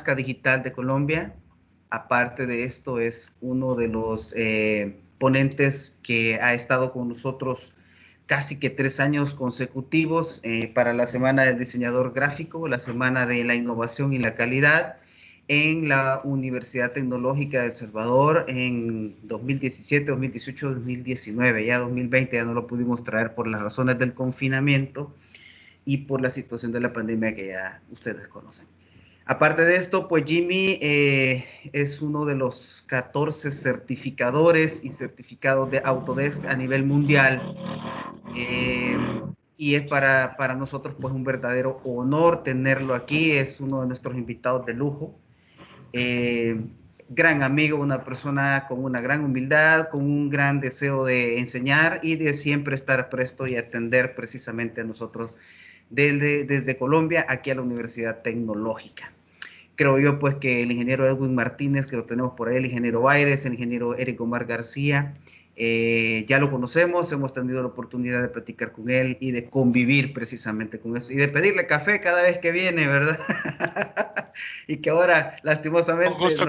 Nazca Digital de Colombia. Aparte de esto, es uno de los ponentes que ha estado con nosotros casi que 3 años consecutivos para la Semana del Diseñador Gráfico, la Semana de la Innovación y la Calidad en la Universidad Tecnológica de El Salvador en 2017, 2018, 2019. Ya 2020 ya no lo pudimos traer por las razones del confinamiento y por la situación de la pandemia que ya ustedes conocen. Aparte de esto, pues Jimmy es uno de los 14 certificadores y certificados de Autodesk a nivel mundial. Eh, y es para nosotros pues un verdadero honor tenerlo aquí. Es uno de nuestros invitados de lujo. Eh, Gran amigo, una persona con una gran humildad, con un gran deseo de enseñar y de siempre estar presto y atender precisamente a nosotros desde Colombia aquí a la Universidad Tecnológica. Creo yo pues que el ingeniero Edwin Martínez, que lo tenemos por ahí, el ingeniero Baires, el ingeniero Eric Omar García, ya lo conocemos, hemos tenido la oportunidad de platicar con él y de convivir precisamente con eso y de pedirle café cada vez que viene, ¿verdad? Y que ahora lastimosamente Con gusto.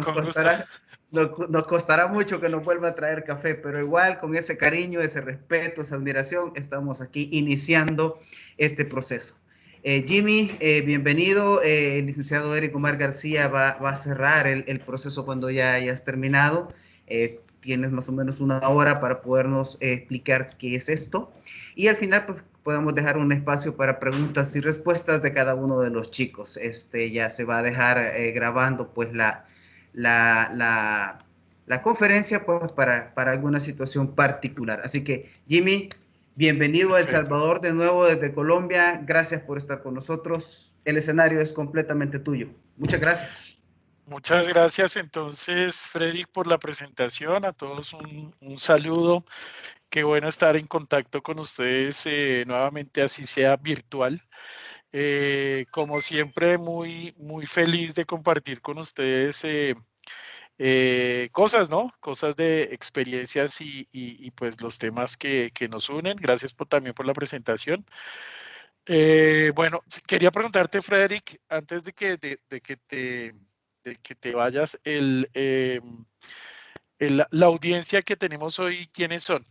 nos costará mucho que nos vuelva a traer café, pero igual con ese cariño, ese respeto, esa admiración, estamos aquí iniciando este proceso. Jimmy, bienvenido. El licenciado Eric Omar García va a cerrar el proceso cuando ya hayas terminado. Tienes más o menos una hora para podernos explicar qué es esto. Y al final, pues, podemos dejar un espacio para preguntas y respuestas de cada uno de los chicos. Ya se va a dejar grabando pues la conferencia pues, para alguna situación particular. Así que, Jimmy, bienvenido a El Perfecto. Salvador de nuevo desde Colombia. Gracias por estar con nosotros. El escenario es completamente tuyo. Muchas gracias. Muchas gracias entonces, Freddy, por la presentación. A todos un saludo. Qué bueno estar en contacto con ustedes nuevamente, así sea virtual. Como siempre, muy feliz de compartir con ustedes cosas, ¿no? Cosas de experiencias y pues los temas que nos unen. Gracias también por la presentación. Bueno, quería preguntarte, Frederick, antes de que te vayas, la audiencia que tenemos hoy, ¿quiénes son?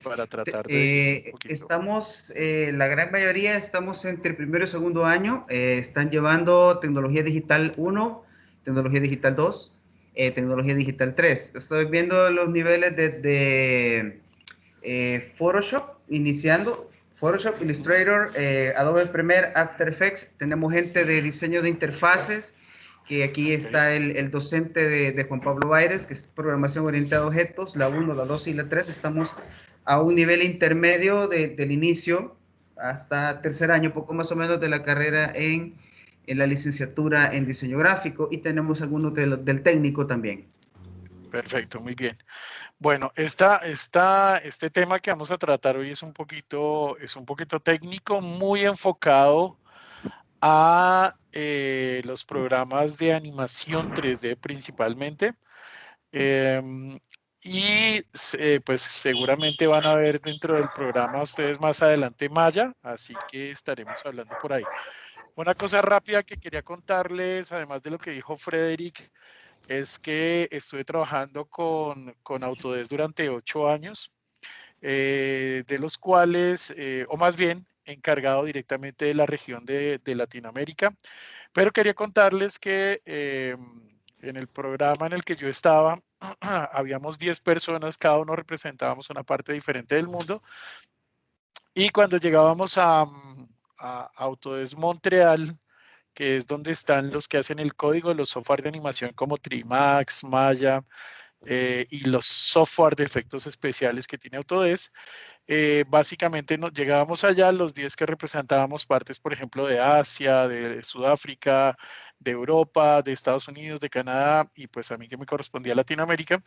Para tratar de ir un poquito. Estamos, la gran mayoría estamos entre primero y segundo año. Están llevando tecnología digital 1, tecnología digital 2, tecnología digital 3. Estoy viendo los niveles de Photoshop, iniciando. Photoshop, Illustrator, Adobe Premiere, After Effects. Tenemos gente de diseño de interfaces, que aquí Ok, está el docente de Juan Pablo Baires, que es programación orientada a objetos, la 1, la 2 y la 3. Estamos a un nivel intermedio del inicio hasta tercer año, poco más o menos, de la carrera en la licenciatura en diseño gráfico, y tenemos algunos del técnico también. perfecto, muy bien. Bueno, este tema que vamos a tratar hoy es un poquito técnico, muy enfocado a los programas de animación 3D principalmente. Em, pues seguramente van a ver dentro del programa ustedes más adelante Maya, así que estaremos hablando por ahí. Una cosa rápida que quería contarles, además de lo que dijo Frederick, es que estuve trabajando con Autodesk durante 8 años, de los cuales, o más bien, encargado directamente de la región de Latinoamérica. Pero quería contarles que en el programa en el que yo estaba, habíamos 10 personas, cada uno representábamos una parte diferente del mundo. Y cuando llegábamos a Autodesk Montreal, que es donde están los que hacen el código de los software de animación como Trimax, Maya y los software de efectos especiales que tiene Autodesk, básicamente nos llegábamos allá los 10 que representábamos partes, por ejemplo, de Asia, de Sudáfrica, de Europa, de Estados Unidos, de Canadá y pues a mí que me correspondía Latinoamérica.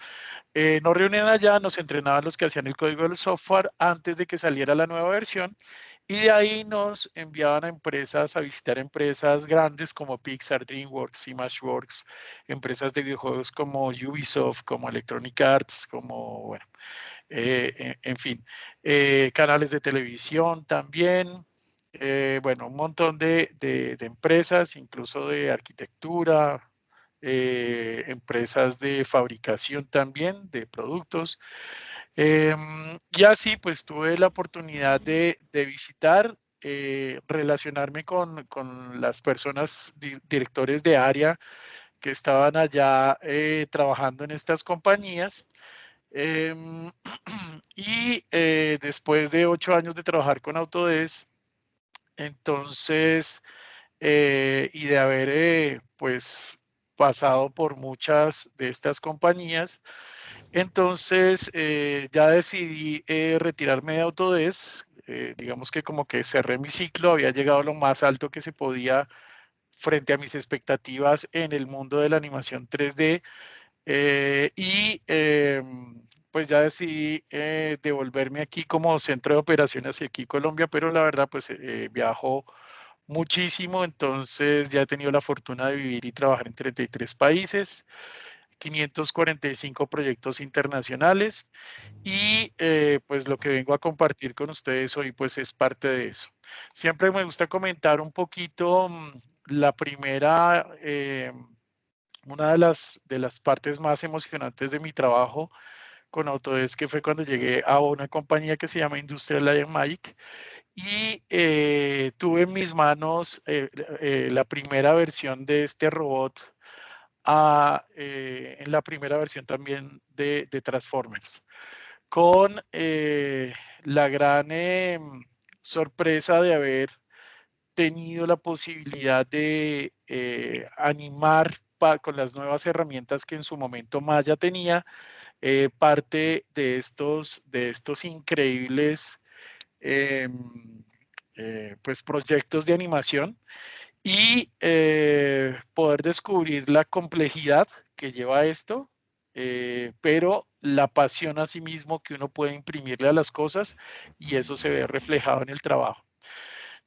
Nos reunían allá, nos entrenaban los que hacían el código del software antes de que saliera la nueva versión y de ahí nos enviaban a empresas, a visitar empresas grandes como Pixar, DreamWorks, Imageworks, empresas de videojuegos como Ubisoft, como Electronic Arts, como, bueno, en fin, canales de televisión también, bueno, un montón de empresas, incluso de arquitectura, empresas de fabricación también de productos. Y así pues tuve la oportunidad de visitar, relacionarme con las personas, directores de área que estaban allá trabajando en estas compañías. Em, y después de 8 años de trabajar con Autodesk, entonces, y de haber pues pasado por muchas de estas compañías, entonces ya decidí retirarme de Autodesk. Digamos que como que cerré mi ciclo, había llegado a lo más alto que se podía frente a mis expectativas en el mundo de la animación 3D. Y pues ya decidí devolverme aquí como centro de operaciones hacia aquí Colombia, pero la verdad pues viajo muchísimo, entonces ya he tenido la fortuna de vivir y trabajar en 33 países, 545 proyectos internacionales, y pues lo que vengo a compartir con ustedes hoy pues es parte de eso. Siempre me gusta comentar un poquito la primera, una de las partes más emocionantes de mi trabajo con Autodesk, que fue cuando llegué a una compañía que se llama Industrial Light and Magic, y tuve en mis manos la primera versión de este robot, en la primera versión también de Transformers, con la gran sorpresa de haber tenido la posibilidad de animar con las nuevas herramientas que en su momento Maya tenía, parte de estos increíbles pues proyectos de animación, y poder descubrir la complejidad que lleva esto, pero la pasión a sí mismo que uno puede imprimirle a las cosas, y eso se ve reflejado en el trabajo.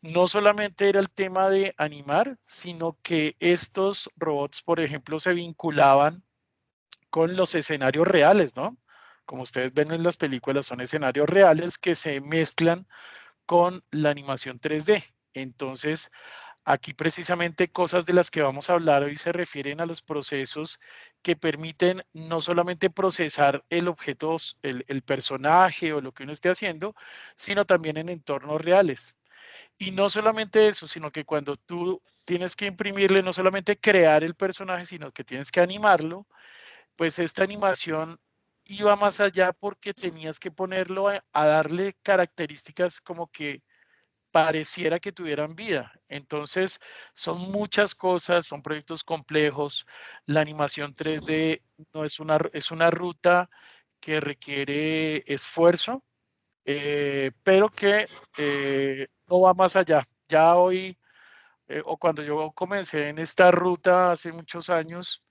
No solamente era el tema de animar, sino que estos robots, por ejemplo, se vinculaban con los escenarios reales, ¿no? Como ustedes ven en las películas, son escenarios reales que se mezclan con la animación 3D. Entonces, aquí precisamente cosas de las que vamos a hablar hoy se refieren a los procesos que permiten no solamente procesar el objeto, el personaje o lo que uno esté haciendo, sino también en entornos reales. Y no solamente eso, sino que cuando tú tienes que imprimirle, no solamente crear el personaje, sino que tienes que animarlo, pues esta animación iba más allá porque tenías que ponerlo a darle características como que pareciera que tuvieran vida. Entonces, son muchas cosas, son proyectos complejos. La animación 3D no es una ruta que requiere esfuerzo, pero que no va más allá. Ya hoy, o cuando yo comencé en esta ruta hace muchos años,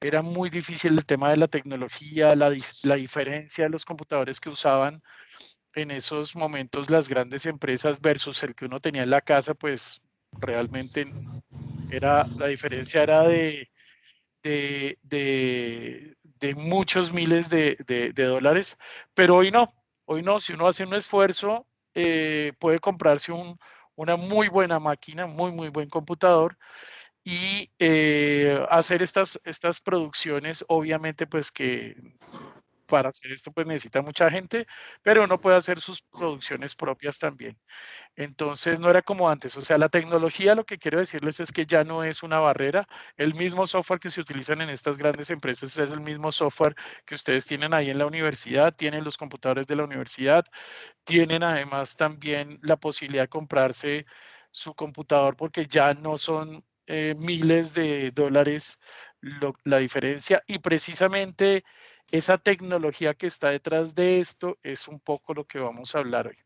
era muy difícil el tema de la tecnología, la diferencia de los computadores que usaban en esos momentos las grandes empresas versus el que uno tenía en la casa, pues realmente la diferencia era de muchos miles de dólares, pero hoy no, si uno hace un esfuerzo, puede comprarse una muy buena máquina, muy buen computador, y hacer estas producciones, obviamente pues que para hacer esto pues necesita mucha gente, pero uno puede hacer sus producciones propias también. Entonces no era como antes, o sea, la tecnología, lo que quiero decirles es que ya no es una barrera. El mismo software que se utilizan en estas grandes empresas es el mismo software que ustedes tienen ahí en la universidad, tienen los computadores de la universidad, tienen además también la posibilidad de comprarse su computador, porque ya no son miles de dólares la diferencia, y precisamente esa tecnología que está detrás de esto es un poco lo que vamos a hablar hoy.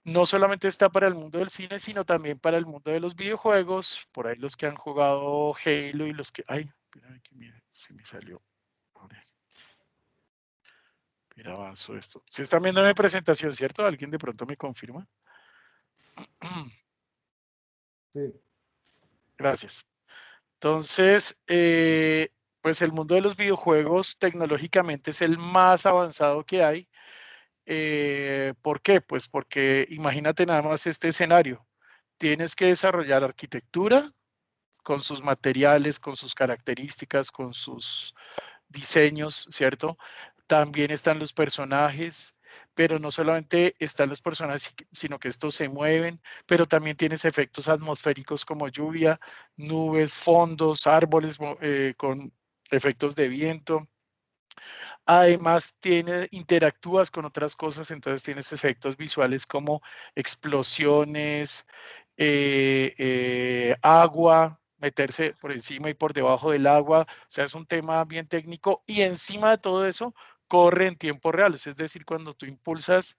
No solamente está para el mundo del cine, sino también para el mundo de los videojuegos. Por ahí los que han jugado Halo y los que... Ay, espérame que se me salió. Mira, avanzó esto. Si están viendo mi presentación, ¿cierto? ¿Alguien de pronto me confirma? Sí. Gracias. Entonces, pues el mundo de los videojuegos tecnológicamente es el más avanzado que hay. ¿Por qué? Pues porque imagínate nada más este escenario. Tienes que desarrollar arquitectura, con sus materiales, con sus características, con sus diseños, ¿cierto? También están los personajes, pero no solamente están los personajes, sino que estos se mueven, pero también tienes efectos atmosféricos como lluvia, nubes, fondos, árboles con efectos de viento. Además, interactúas con otras cosas, entonces tienes efectos visuales como explosiones, agua, meterse por encima y por debajo del agua. O sea, es un tema bien técnico y encima de todo eso corre en tiempo real. Es decir, cuando tú impulsas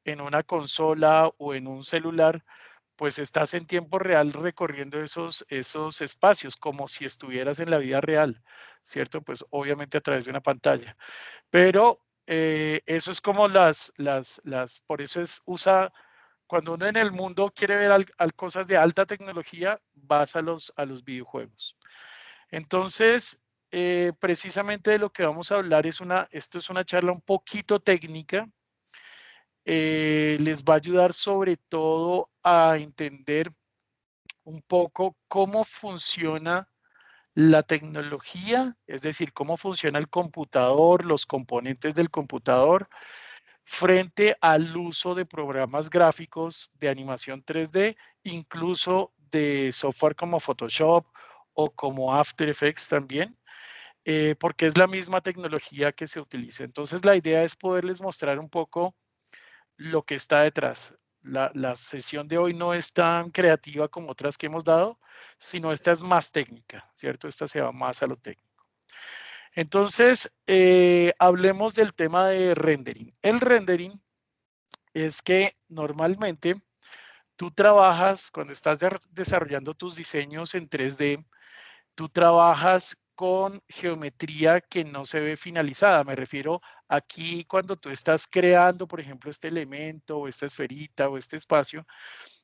en una consola o en un celular, pues estás en tiempo real recorriendo esos espacios como si estuvieras en la vida real, ¿cierto? Pues obviamente a través de una pantalla. Pero eso es como por eso cuando uno en el mundo quiere ver cosas de alta tecnología, vas a los videojuegos. Entonces, precisamente de lo que vamos a hablar esto es una charla un poquito técnica. Les va a ayudar sobre todo a entender un poco cómo funciona la tecnología, es decir, cómo funciona el computador, los componentes del computador, frente al uso de programas gráficos de animación 3D, incluso de software como Photoshop o como After Effects también, porque es la misma tecnología que se utiliza. Entonces, la idea es poderles mostrar un poco lo que está detrás. La sesión de hoy no es tan creativa como otras que hemos dado, sino esta es más técnica, ¿cierto? Esta se va más a lo técnico. Entonces, hablemos del tema de rendering. El rendering es que normalmente tú trabajas, cuando estás desarrollando tus diseños en 3D, tú trabajas con geometría que no se ve finalizada. Me refiero aquí cuando tú estás creando, por ejemplo, este elemento o esta esferita o este espacio,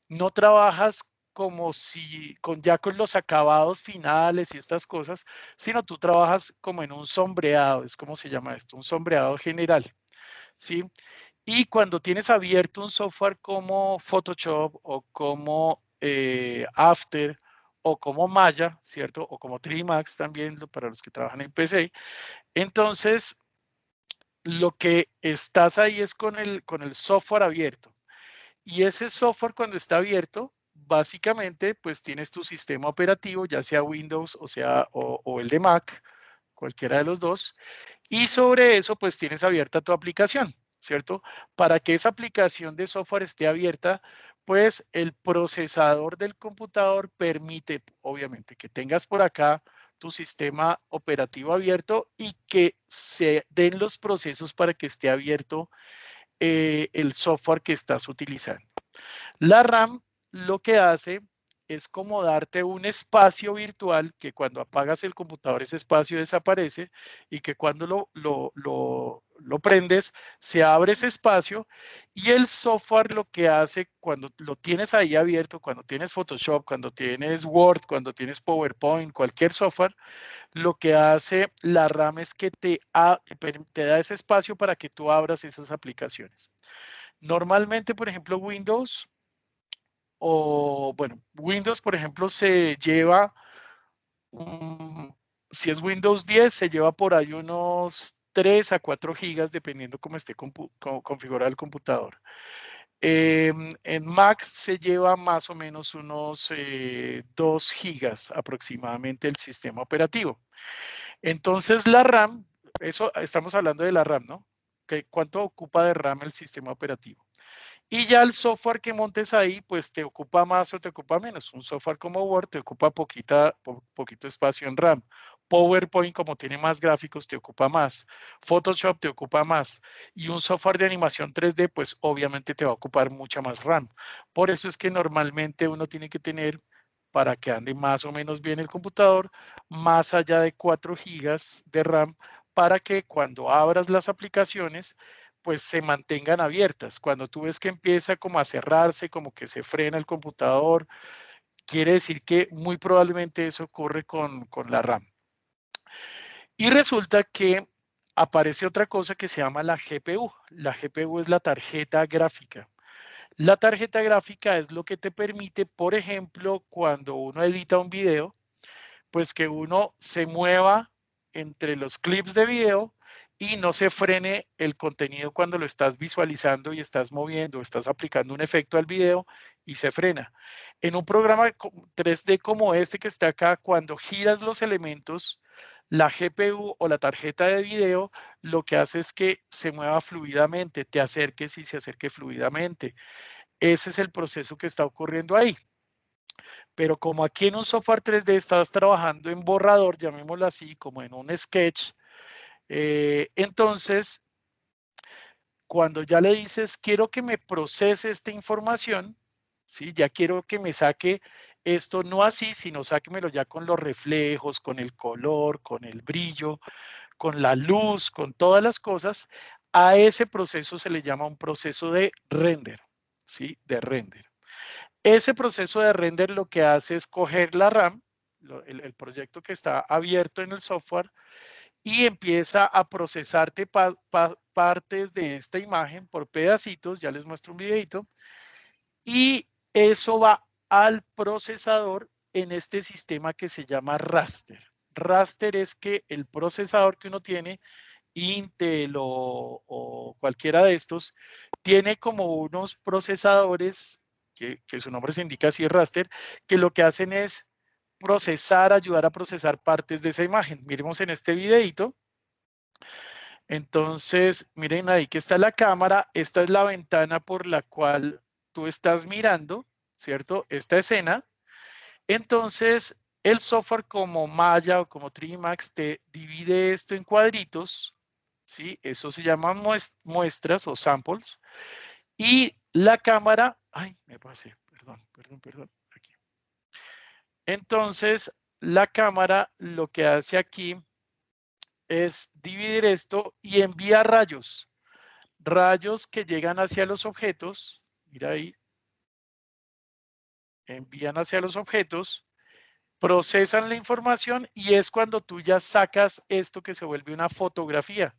no trabajas como si ya con los acabados finales y estas cosas, sino tú trabajas como en un sombreado, es como se llama esto, un sombreado general, ¿sí? Y cuando tienes abierto un software como Photoshop o como After o como Maya, ¿cierto? O como 3D Max también para los que trabajan en PC, entonces lo que estás ahí es con el software abierto. Y ese software cuando está abierto, básicamente pues tienes tu sistema operativo, ya sea Windows o el de Mac, cualquiera de los dos, y sobre eso pues tienes abierta tu aplicación, ¿cierto? Para que esa aplicación de software esté abierta, pues el procesador del computador permite, obviamente, que tengas por acá tu sistema operativo abierto y que se den los procesos para que esté abierto el software que estás utilizando. La RAM lo que hace es como darte un espacio virtual que cuando apagas el computador ese espacio desaparece y que cuando lo prendes se abre ese espacio y el software lo que hace cuando lo tienes ahí abierto, cuando tienes Photoshop, cuando tienes Word, cuando tienes PowerPoint, cualquier software, lo que hace la RAM es que te da ese espacio para que tú abras esas aplicaciones. Normalmente, por ejemplo, Windows, por ejemplo, se lleva, si es Windows 10, se lleva por ahí unos 3 a 4 gigas, dependiendo cómo esté configurado el computador. En Mac se lleva más o menos unos 2 gigas aproximadamente el sistema operativo. Entonces la RAM, eso estamos hablando de la RAM, ¿no? ¿Cuánto ocupa de RAM el sistema operativo? Y ya el software que montes ahí, pues te ocupa más o te ocupa menos. Un software como Word te ocupa poquito espacio en RAM. PowerPoint, como tiene más gráficos, te ocupa más. Photoshop te ocupa más. Y un software de animación 3D, pues obviamente te va a ocupar mucha más RAM. Por eso es que normalmente uno tiene que tener, para que ande más o menos bien el computador, más allá de 4 gigas de RAM, para que cuando abras las aplicaciones, pues se mantengan abiertas. Cuando tú ves que empieza como a cerrarse, como que se frena el computador, quiere decir que muy probablemente eso ocurre con la RAM. Y resulta que aparece otra cosa que se llama la GPU. La GPU es la tarjeta gráfica. La tarjeta gráfica es lo que te permite, por ejemplo, cuando uno edita un video, Pues que uno se mueva entre los clips de video y no se frene el contenido cuando lo estás visualizando y estás moviendo, estás aplicando un efecto al video y se frena. En un programa 3D como este que está acá, cuando giras los elementos, la GPU o la tarjeta de video lo que hace es que se mueva fluidamente, te acerques y se acerque fluidamente. Ese es el proceso que está ocurriendo ahí. Pero como aquí en un software 3D estás trabajando en borrador, llamémoslo así, como en un sketch, entonces, cuando ya le dices, quiero que me procese esta información, ¿sí? Ya quiero que me saque esto no así, sino sáquemelo ya con los reflejos, con el color, con el brillo, con la luz, con todas las cosas, a ese proceso se le llama un proceso de render, ¿sí? De render. Ese proceso de render lo que hace es coger la RAM, el proyecto que está abierto en el software, y empieza a procesarte partes de esta imagen por pedacitos, ya les muestro un videito, y eso va al procesador en este sistema que se llama raster. Raster es que el procesador que uno tiene, Intel o cualquiera de estos, tiene como unos procesadores, que su nombre se indica así, raster, que lo que hacen es procesar, ayudar a procesar partes de esa imagen. Miremos en este videito. Entonces, miren ahí que está la cámara, esta es la ventana por la cual tú estás mirando, ¿cierto? Esta escena. Entonces, el software como Maya o como 3D te divide esto en cuadritos, ¿sí? Eso se llama muestras o samples. Y la cámara, ay, me pasé, perdón, aquí. Entonces, la cámara lo que hace aquí es dividir esto y envía rayos. Rayos que llegan hacia los objetos, mira ahí, envían hacia los objetos, procesan la información y es cuando tú ya sacas esto que se vuelve una fotografía.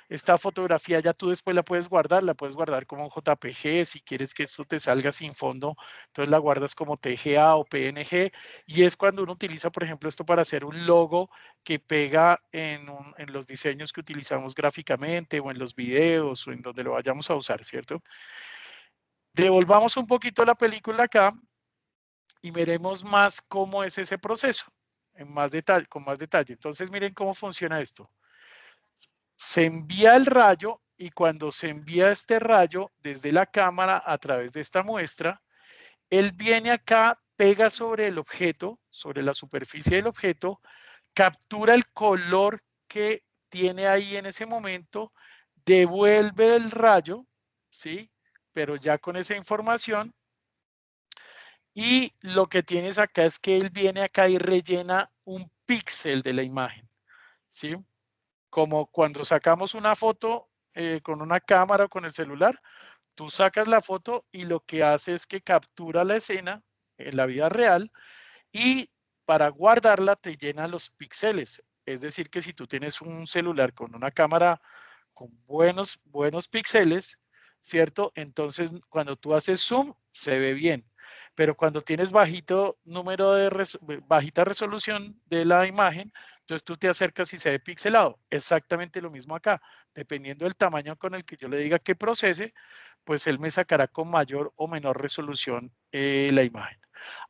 Esta fotografía ya tú después la puedes guardar como un JPG, si quieres que esto te salga sin fondo, entonces la guardas como TGA o PNG, y es cuando uno utiliza, por ejemplo, esto para hacer un logo que pega en los diseños que utilizamos gráficamente o en los videos o en donde lo vayamos a usar, ¿cierto? Devolvamos un poquito la película acá y veremos más cómo es ese proceso, en más detalle, con más detalle. Entonces, miren cómo funciona esto. Se envía el rayo y cuando se envía este rayo desde la cámara a través de esta muestra, él viene acá, pega sobre el objeto, sobre la superficie del objeto, captura el color que tiene ahí en ese momento, devuelve el rayo, ¿sí? Pero ya con esa información. Y lo que tienes acá es que él viene acá y rellena un píxel de la imagen, ¿sí? Como cuando sacamos una foto con una cámara o con el celular, tú sacas la foto y lo que hace es que captura la escena en la vida real y para guardarla te llena los píxeles. Es decir, que si tú tienes un celular con una cámara con buenos píxeles, ¿cierto? Entonces, cuando tú haces zoom, se ve bien. Pero cuando tienes bajita resolución de la imagen, entonces tú te acercas y se ve pixelado. Exactamente lo mismo acá. Dependiendo del tamaño con el que yo le diga que procese, pues él me sacará con mayor o menor resolución la imagen.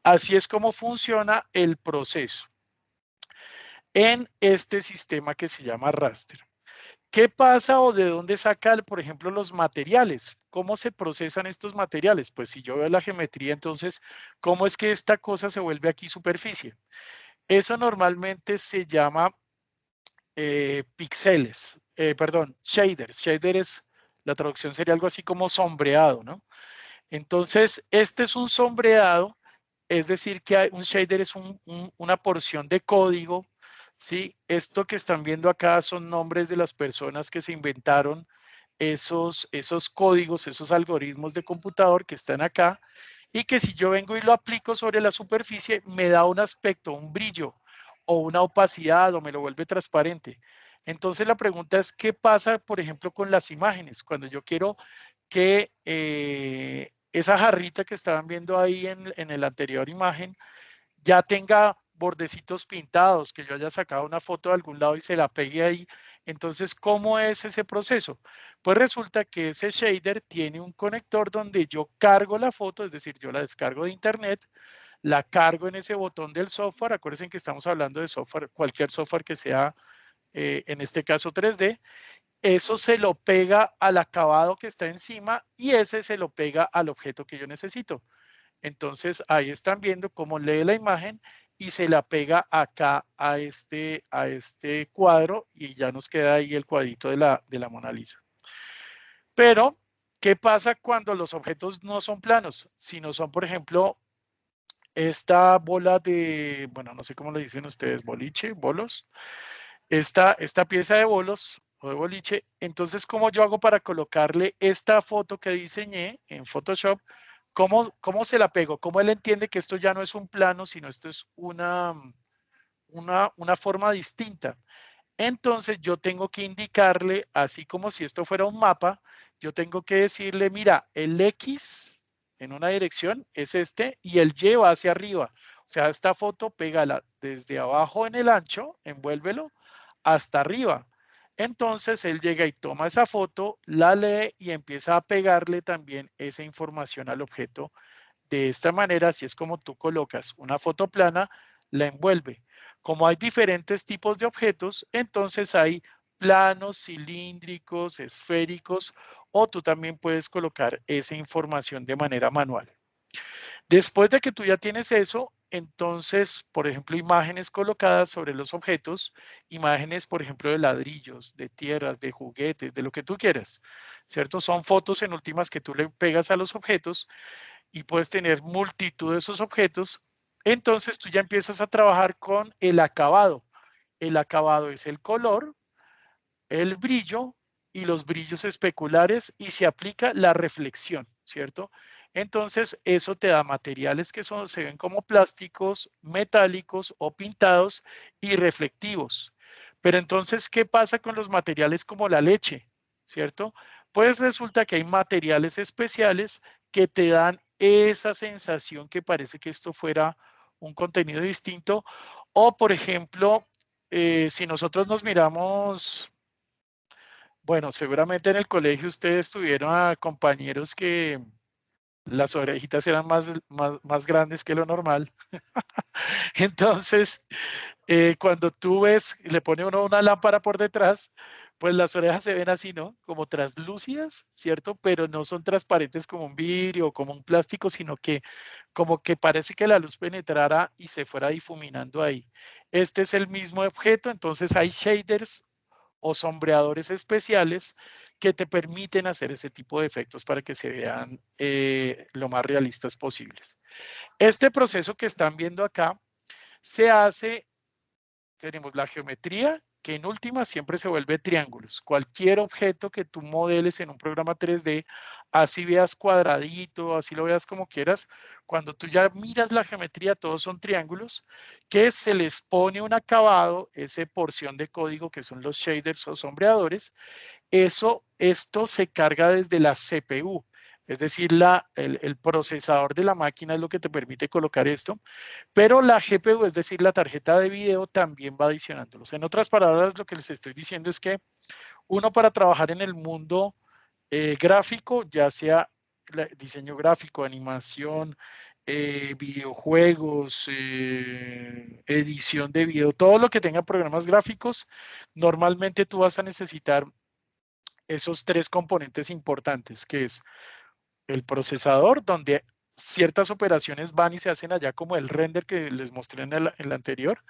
Así es como funciona el proceso en este sistema que se llama raster. ¿Qué pasa o de dónde saca, por ejemplo, los materiales? ¿Cómo se procesan estos materiales? Pues si yo veo la geometría, entonces, ¿cómo es que esta cosa se vuelve aquí superficie? Eso normalmente se llama píxeles, perdón, shaders. Shaders, la traducción sería algo así como sombreado, ¿no? Entonces, este es un sombreado, es decir, que un shader es una porción de código, ¿sí? Esto que están viendo acá son nombres de las personas que se inventaron esos códigos, esos algoritmos de computador que están acá, y que si yo vengo y lo aplico sobre la superficie, me da un aspecto, un brillo o una opacidad o me lo vuelve transparente. Entonces la pregunta es, ¿qué pasa, por ejemplo, con las imágenes? Cuando yo quiero que esa jarrita que estaban viendo ahí en la anterior imagen ya tenga bordecitos pintados, que yo haya sacado una foto de algún lado y se la pegue ahí. Entonces, ¿cómo es ese proceso? Pues resulta que ese shader tiene un conector donde yo cargo la foto, es decir, yo la descargo de internet, la cargo en ese botón del software. Acuérdense que estamos hablando de software, cualquier software que sea, en este caso 3D. Eso se lo pega al acabado que está encima y ese se lo pega al objeto que yo necesito. Entonces ahí están viendo cómo lee la imagen y se la pega acá a este cuadro y ya nos queda ahí el cuadrito de la Mona Lisa. Pero, ¿qué pasa cuando los objetos no son planos? Sino son, por ejemplo, esta bola de, bueno, no sé cómo le dicen ustedes, boliche, bolos. Esta pieza de bolos o de boliche. Entonces, ¿cómo yo hago para colocarle esta foto que diseñé en Photoshop? ¿Cómo se la pego? ¿Cómo él entiende que esto ya no es un plano, sino esto es una forma distinta? Entonces yo tengo que indicarle, así como si esto fuera un mapa, yo tengo que decirle, mira, el X en una dirección es este y el Y va hacia arriba. O sea, esta foto pégala desde abajo en el ancho, envuélvelo, hasta arriba. Entonces él llega y toma esa foto, la lee y empieza a pegarle también esa información al objeto. De esta manera, así es como tú colocas una foto plana, la envuelve. Como hay diferentes tipos de objetos, entonces hay planos, cilíndricos, esféricos, o tú también puedes colocar esa información de manera manual. Después de que tú ya tienes eso, entonces, por ejemplo, imágenes colocadas sobre los objetos, imágenes, por ejemplo, de ladrillos, de tierras, de juguetes, de lo que tú quieras, ¿cierto? Son fotos en últimas que tú le pegas a los objetos y puedes tener multitud de esos objetos. Entonces tú ya empiezas a trabajar con el acabado. El acabado es el color, el brillo y los brillos especulares y se aplica la reflexión, ¿cierto? Entonces eso te da materiales que se ven como plásticos, metálicos o pintados y reflectivos. Pero entonces, ¿qué pasa con los materiales como la leche? ¿Cierto? Pues resulta que hay materiales especiales que te dan esa sensación que parece que esto fuera un contenido distinto. O, por ejemplo, si nosotros nos miramos, bueno, seguramente en el colegio ustedes tuvieron a compañeros que las orejitas eran más grandes que lo normal. Entonces, cuando tú ves, le pone uno una lámpara por detrás, pues las orejas se ven así, ¿no? Como translúcidas, ¿cierto? Pero no son transparentes como un vidrio o como un plástico, sino que como que parece que la luz penetrara y se fuera difuminando ahí. Este es el mismo objeto, entonces hay shaders o sombreadores especiales que te permiten hacer ese tipo de efectos para que se vean lo más realistas posibles. Este proceso que están viendo acá se hace, tenemos la geometría, que en última siempre se vuelve triángulos. Cualquier objeto que tú modeles en un programa 3D, así veas cuadradito, así lo veas como quieras, cuando tú ya miras la geometría, todos son triángulos, que se les pone un acabado, esa porción de código que son los shaders o sombreadores. Esto se carga desde la CPU, es decir, el procesador de la máquina es lo que te permite colocar esto, pero la GPU, es decir, la tarjeta de video, también va adicionándolos. En otras palabras, lo que les estoy diciendo es que uno, para trabajar en el mundo gráfico, ya sea diseño gráfico, animación, videojuegos, edición de video, todo lo que tenga programas gráficos, normalmente tú vas a necesitar esos tres componentes importantes, que es el procesador, donde ciertas operaciones van y se hacen allá, como el render que les mostré en el anterior.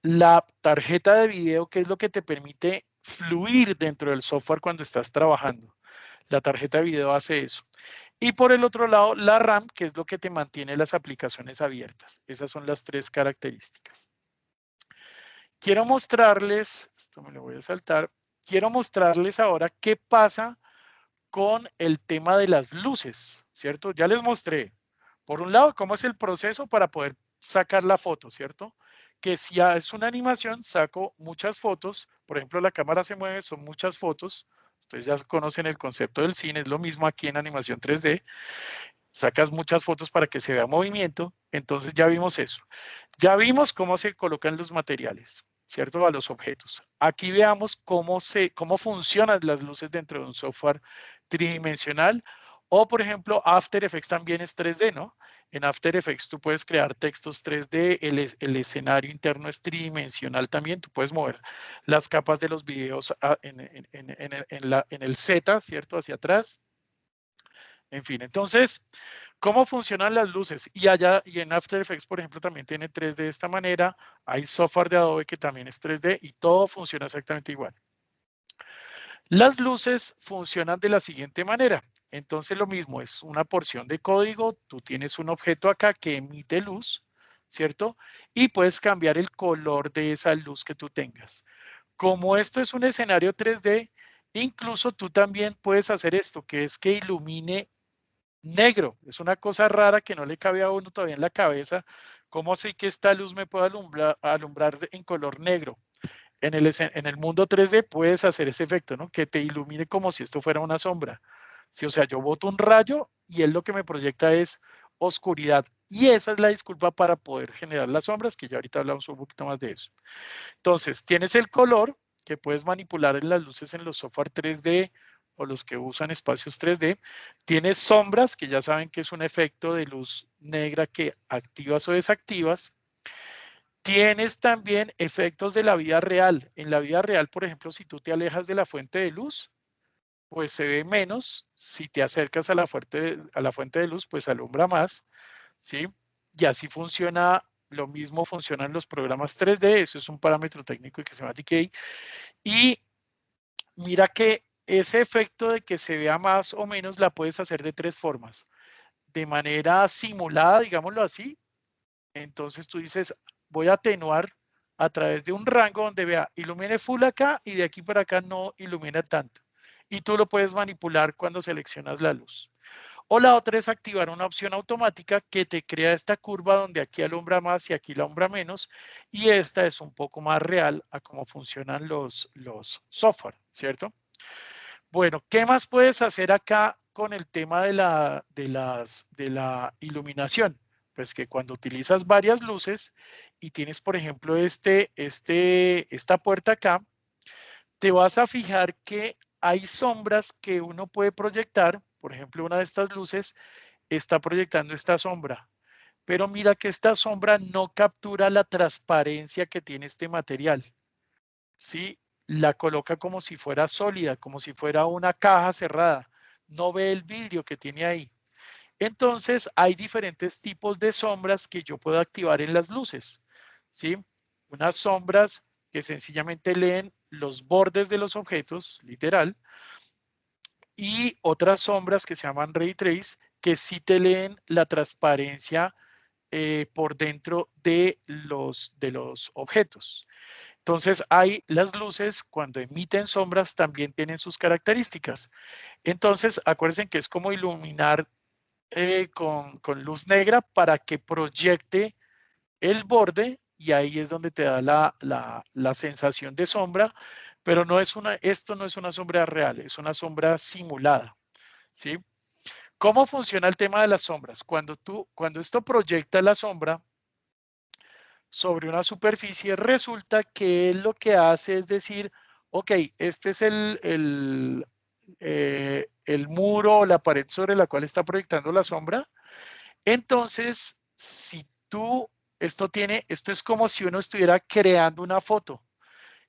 La tarjeta de video, que es lo que te permite fluir dentro del software cuando estás trabajando. La tarjeta de video hace eso. Y por el otro lado, la RAM, que es lo que te mantiene las aplicaciones abiertas. Esas son las tres características. Quiero mostrarles, esto me lo voy a saltar, quiero mostrarles ahora qué pasa con el tema de las luces, ¿cierto? Ya les mostré, por un lado, cómo es el proceso para poder sacar la foto, ¿cierto? Que si es una animación, saco muchas fotos, por ejemplo, la cámara se mueve, son muchas fotos, ustedes ya conocen el concepto del cine, es lo mismo aquí en animación 3D. Sacas muchas fotos para que se vea movimiento, entonces ya vimos eso. Ya vimos cómo se colocan los materiales, ¿cierto? A los objetos. Aquí veamos cómo funcionan las luces dentro de un software tridimensional o, por ejemplo, After Effects también es 3D, ¿no? En After Effects tú puedes crear textos 3D, el escenario interno es tridimensional también, tú puedes mover las capas de los videos en el Z, ¿cierto? Hacia atrás. En fin, entonces, ¿cómo funcionan las luces? Y allá, y en After Effects, por ejemplo, también tiene 3D de esta manera. Hay software de Adobe que también es 3D y todo funciona exactamente igual. Las luces funcionan de la siguiente manera. Entonces, lo mismo, es una porción de código. Tú tienes un objeto acá que emite luz, ¿cierto? Y puedes cambiar el color de esa luz que tú tengas. Como esto es un escenario 3D, incluso tú también puedes hacer esto, que es que ilumine negro. Es una cosa rara que no le cabe a uno todavía en la cabeza. ¿Cómo sé que esta luz me puede alumbrar en color negro? En el mundo 3D puedes hacer ese efecto, ¿no? Que te ilumine como si esto fuera una sombra. Sí, o sea, yo boto un rayo y él lo que me proyecta es oscuridad. Y esa es la disculpa para poder generar las sombras, que ya ahorita hablamos un poquito más de eso. Entonces, tienes el color que puedes manipular en las luces en los software 3D o los que usan espacios 3D. Tienes sombras, que ya saben que es un efecto de luz negra que activas o desactivas. Tienes también efectos de la vida real. En la vida real, por ejemplo, si tú te alejas de la fuente de luz, pues se ve menos. Si te acercas a la fuente de luz, pues alumbra más, ¿sí? Y así funciona, lo mismo funcionan los programas 3D, eso es un parámetro técnico que se llama decay. Y mira que ese efecto de que se vea más o menos la puedes hacer de tres formas. De manera simulada, digámoslo así. Entonces tú dices, voy a atenuar a través de un rango donde vea, ilumine full acá y de aquí para acá no ilumina tanto. Y tú lo puedes manipular cuando seleccionas la luz. O la otra es activar una opción automática que te crea esta curva donde aquí alumbra más y aquí alumbra menos. Y esta es un poco más real a cómo funcionan los software, ¿cierto? Bueno, ¿qué más puedes hacer acá con el tema de la iluminación? Pues que cuando utilizas varias luces y tienes, por ejemplo, esta puerta acá, te vas a fijar que hay sombras que uno puede proyectar. Por ejemplo, una de estas luces está proyectando esta sombra. Pero mira que esta sombra no captura la transparencia que tiene este material. ¿Sí? La coloca como si fuera sólida, como si fuera una caja cerrada. No ve el vidrio que tiene ahí. Entonces, hay diferentes tipos de sombras que yo puedo activar en las luces. ¿Sí? Unas sombras que sencillamente leen los bordes de los objetos, literal, y otras sombras que se llaman ray trace, que sí te leen la transparencia por dentro de los objetos. Entonces, las luces cuando emiten sombras también tienen sus características. Entonces, acuérdense que es como iluminar con luz negra para que proyecte el borde y ahí es donde te da la sensación de sombra, pero esto no es una sombra real, es una sombra simulada, ¿sí? ¿Cómo funciona el tema de las sombras? Cuando esto proyecta la sombra sobre una superficie, resulta que él lo que hace es decir, ok, este es el muro o la pared sobre la cual está proyectando la sombra. Entonces, si esto es como si uno estuviera creando una foto,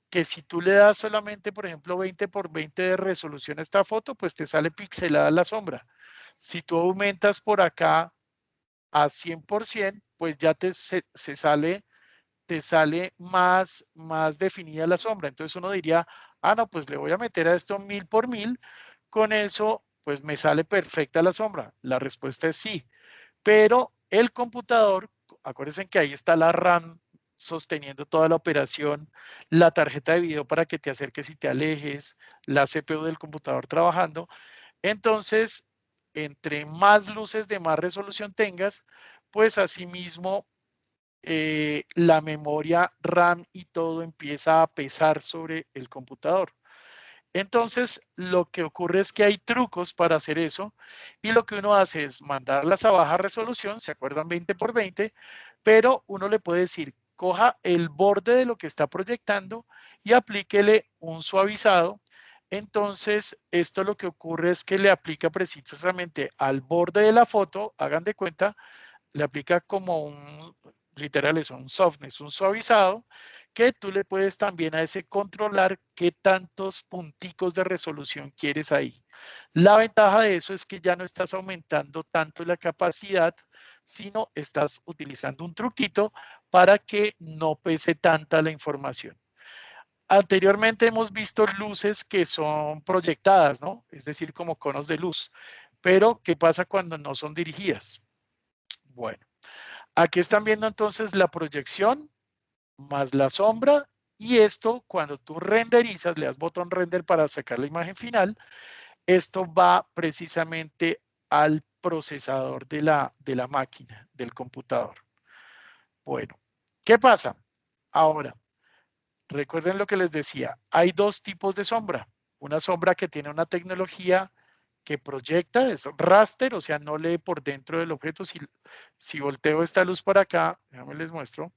que si tú le das solamente, por ejemplo, 20 por 20 de resolución a esta foto, pues te sale pixelada la sombra. Si tú aumentas por acá a 100%, pues ya te sale más definida la sombra. Entonces uno diría, no, pues le voy a meter a esto 1000 por 1000, con eso pues me sale perfecta la sombra. La respuesta es sí, pero el computador, acuérdense que ahí está la RAM sosteniendo toda la operación, la tarjeta de video para que te acerques y te alejes, la CPU del computador trabajando. Entonces, entre más luces de más resolución tengas, pues asimismo la memoria RAM y todo empieza a pesar sobre el computador. Entonces, lo que ocurre es que hay trucos para hacer eso y lo que uno hace es mandarlas a baja resolución, ¿se acuerdan? 20 por 20, pero uno le puede decir, coja el borde de lo que está proyectando y aplíquele un suavizado. Entonces, esto lo que ocurre es que le aplica precisamente al borde de la foto, hagan de cuenta, le aplica como un, literal es un softness, un suavizado, que tú le puedes también a ese controlar qué tantos punticos de resolución quieres ahí. La ventaja de eso es que ya no estás aumentando tanto la capacidad, sino estás utilizando un truquito para que no pese tanta la información. Anteriormente hemos visto luces que son proyectadas, ¿no? Es decir, como conos de luz. Pero, ¿qué pasa cuando no son dirigidas? Bueno, aquí están viendo entonces la proyección más la sombra y esto cuando tú renderizas, le das botón render para sacar la imagen final, esto va precisamente al procesador de la máquina, del computador. Bueno, ¿qué pasa? Ahora, recuerden lo que les decía, hay dos tipos de sombra. Una sombra que tiene una tecnología que proyecta, es raster, o sea, no lee por dentro del objeto. Si volteo esta luz para acá, déjame les muestro.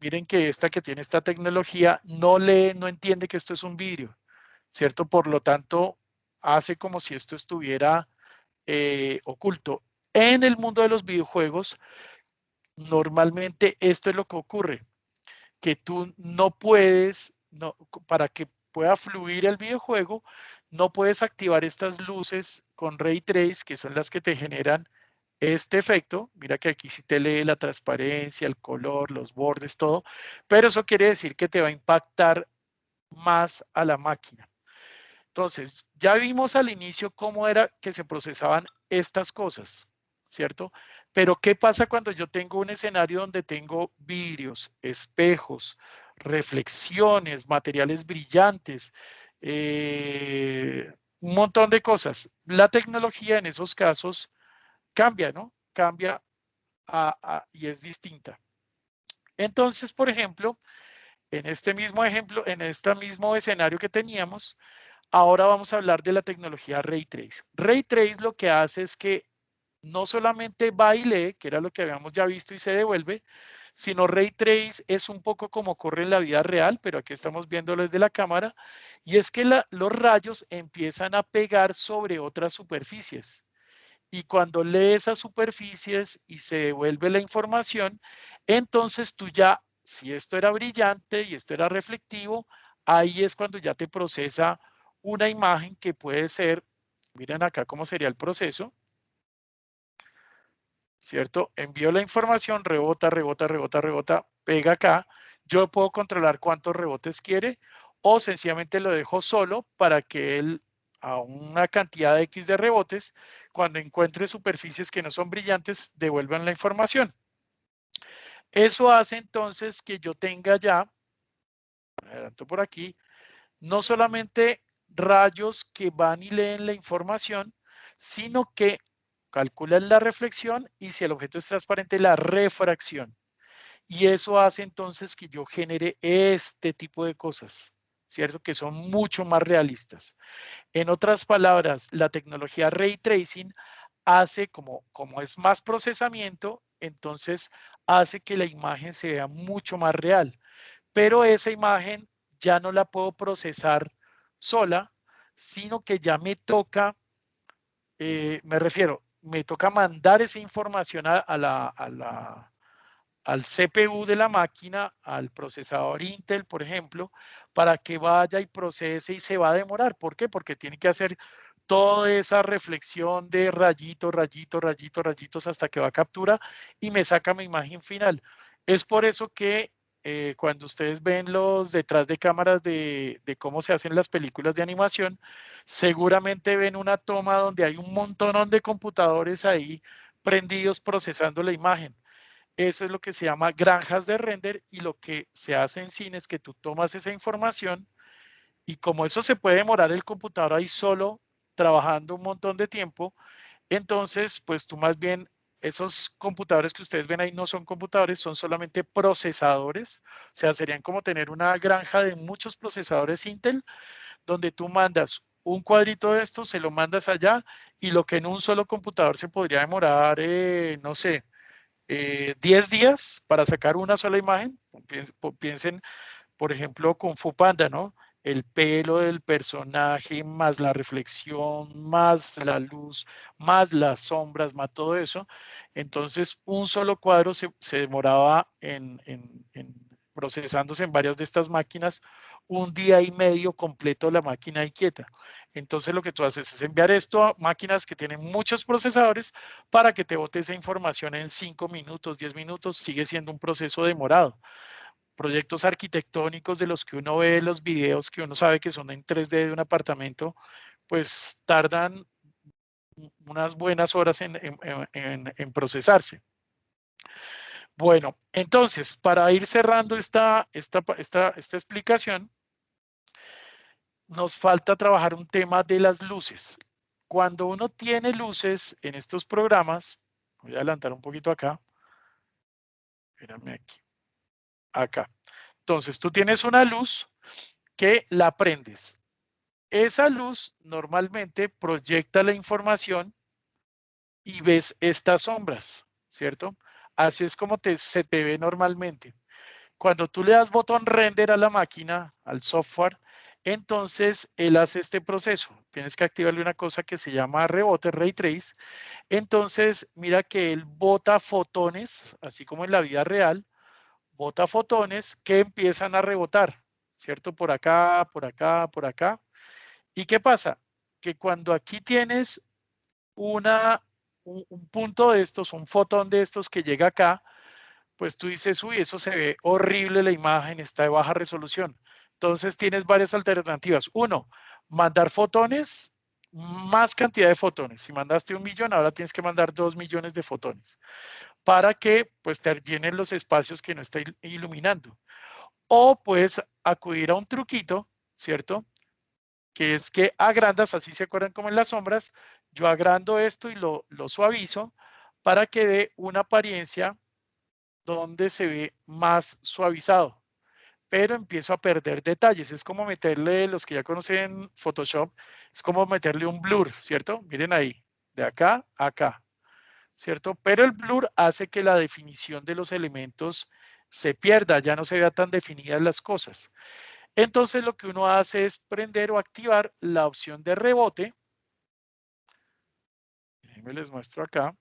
Miren que esta que tiene esta tecnología no lee, no entiende que esto es un vidrio, ¿cierto? Por lo tanto, hace como si esto estuviera oculto. En el mundo de los videojuegos, normalmente esto es lo que ocurre, que tú no puedes, no, para que pueda fluir el videojuego, no puedes activar estas luces con Ray Trace, que son las que te generan este efecto. Mira que aquí sí te lee la transparencia, el color, los bordes, todo, pero eso quiere decir que te va a impactar más a la máquina. Entonces, ya vimos al inicio cómo era que se procesaban estas cosas, ¿cierto? Pero ¿qué pasa cuando yo tengo un escenario donde tengo vidrios, espejos, reflexiones, materiales brillantes, un montón de cosas? La tecnología en esos casos cambia, ¿no? Cambia y es distinta. Entonces, por ejemplo, en este mismo ejemplo, en este mismo escenario que teníamos, ahora vamos a hablar de la tecnología Ray Trace. Ray Trace lo que hace es que no solamente va y lee, que era lo que habíamos ya visto y se devuelve, sino Ray Trace es un poco como ocurre en la vida real, pero aquí estamos viéndolo desde la cámara, y es que los rayos empiezan a pegar sobre otras superficies. Y cuando lee esas superficies y se devuelve la información, entonces tú ya, si esto era brillante y esto era reflectivo, ahí es cuando ya te procesa una imagen que puede ser, miren acá cómo sería el proceso, ¿cierto? Envío la información, rebota, rebota, rebota, rebota, pega acá. Yo puedo controlar cuántos rebotes quiere o sencillamente lo dejo solo para que él a una cantidad de X de rebotes, cuando encuentre superficies que no son brillantes, devuelvan la información. Eso hace entonces que yo tenga ya, adelanto por aquí, no solamente rayos que van y leen la información, sino que calculan la reflexión y si el objeto es transparente, la refracción. Y eso hace entonces que yo genere este tipo de cosas, ¿cierto? Que son mucho más realistas. En otras palabras, la tecnología Ray Tracing hace como es más procesamiento, entonces hace que la imagen se vea mucho más real. Pero esa imagen ya no la puedo procesar sola, sino que ya me toca, me refiero, me toca mandar esa información al CPU de la máquina, al procesador Intel, por ejemplo, para que vaya y procese y se va a demorar. ¿Por qué? Porque tiene que hacer toda esa reflexión de rayitos, rayitos, rayitos, rayitos hasta que va a captura y me saca mi imagen final. Es por eso que cuando ustedes ven los detrás de cámaras de cómo se hacen las películas de animación, seguramente ven una toma donde hay un montón de computadores ahí prendidos procesando la imagen. Eso es lo que se llama granjas de render y lo que se hace en cine es que tú tomas esa información y como eso se puede demorar el computador ahí solo trabajando un montón de tiempo, entonces pues tú más bien esos computadores que ustedes ven ahí no son computadores, son solamente procesadores, o sea, serían como tener una granja de muchos procesadores Intel, donde tú mandas un cuadrito de esto, se lo mandas allá, y lo que en un solo computador se podría demorar, no sé, 10 días para sacar una sola imagen. Piensen, por ejemplo, Kung Fu Panda, ¿no? El pelo del personaje, más la reflexión, más la luz, más las sombras, más todo eso. Entonces, un solo cuadro se demoraba en procesándose en varias de estas máquinas un día y medio completo la máquina ahí quieta. Entonces, lo que tú haces es enviar esto a máquinas que tienen muchos procesadores para que te bote esa información en 5 minutos, 10 minutos. Sigue siendo un proceso demorado. Proyectos arquitectónicos de los que uno ve los videos que uno sabe que son en 3D de un apartamento, pues tardan unas buenas horas en procesarse. Bueno, entonces, para ir cerrando esta explicación, nos falta trabajar un tema de las luces. Cuando uno tiene luces en estos programas, voy a adelantar un poquito acá, espérame aquí, acá. Entonces, tú tienes una luz que la prendes. Esa luz normalmente proyecta la información y ves estas sombras, ¿cierto? Así es como se te ve normalmente. Cuando tú le das botón render a la máquina, al software, entonces él hace este proceso. Tienes que activarle una cosa que se llama rebote, ray trace. Entonces, mira que él bota fotones, así como en la vida real, bota fotones que empiezan a rebotar, ¿cierto? Por acá, por acá, por acá. ¿Y qué pasa? Que cuando aquí tienes un punto de estos, un fotón de estos que llega acá, pues tú dices, uy, eso se ve horrible la imagen, está de baja resolución. Entonces tienes varias alternativas. Uno, mandar fotones, más cantidad de fotones. Si mandaste 1.000.000, ahora tienes que mandar 2.000.000 de fotones para que pues te llenen los espacios que no está iluminando. O puedes acudir a un truquito, ¿cierto? Que es que agrandas, así se acuerdan como en las sombras, yo agrando esto y lo suavizo para que dé una apariencia donde se ve más suavizado, pero empiezo a perder detalles. Es como meterle, los que ya conocen Photoshop, es como meterle un blur, ¿cierto? Miren ahí, de acá a acá, ¿cierto? Pero el blur hace que la definición de los elementos se pierda, ya no se vea tan definidas las cosas. Entonces lo que uno hace es prender o activar la opción de rebote. Me les muestro acá.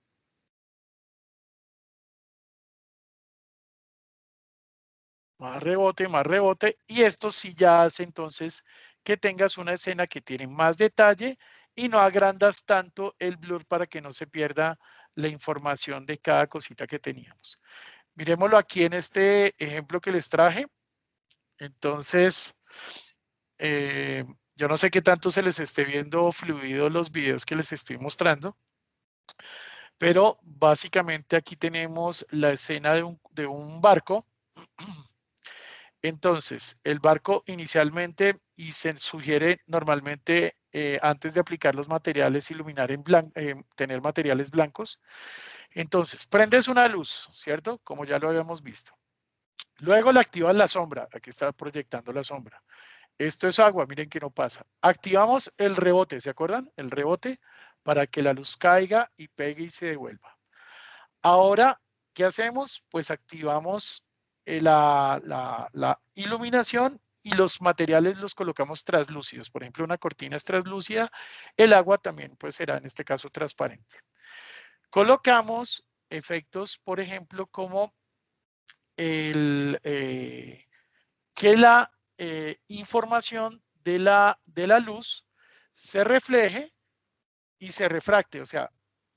Más rebote. Y esto sí ya hace entonces que tengas una escena que tiene más detalle y no agrandas tanto el blur para que no se pierda la información de cada cosita que teníamos. Miremoslo aquí en este ejemplo que les traje. Entonces, yo no sé qué tanto se les esté viendo fluido los videos que les estoy mostrando, pero básicamente aquí tenemos la escena de un barco. Entonces, el barco inicialmente, y se sugiere normalmente antes de aplicar los materiales, iluminar en blanco, tener materiales blancos. Entonces, prendes una luz, ¿cierto? Como ya lo habíamos visto. Luego le activas la sombra. Aquí está proyectando la sombra. Esto es agua, miren que no pasa. Activamos el rebote, ¿se acuerdan? El rebote para que la luz caiga y pegue y se devuelva. Ahora, ¿qué hacemos? Pues activamos la iluminación y los materiales los colocamos translúcidos. Por ejemplo, una cortina es translúcida, el agua también pues será en este caso transparente. Colocamos efectos, por ejemplo, como que la información de la luz se refleje y se refracte, o sea,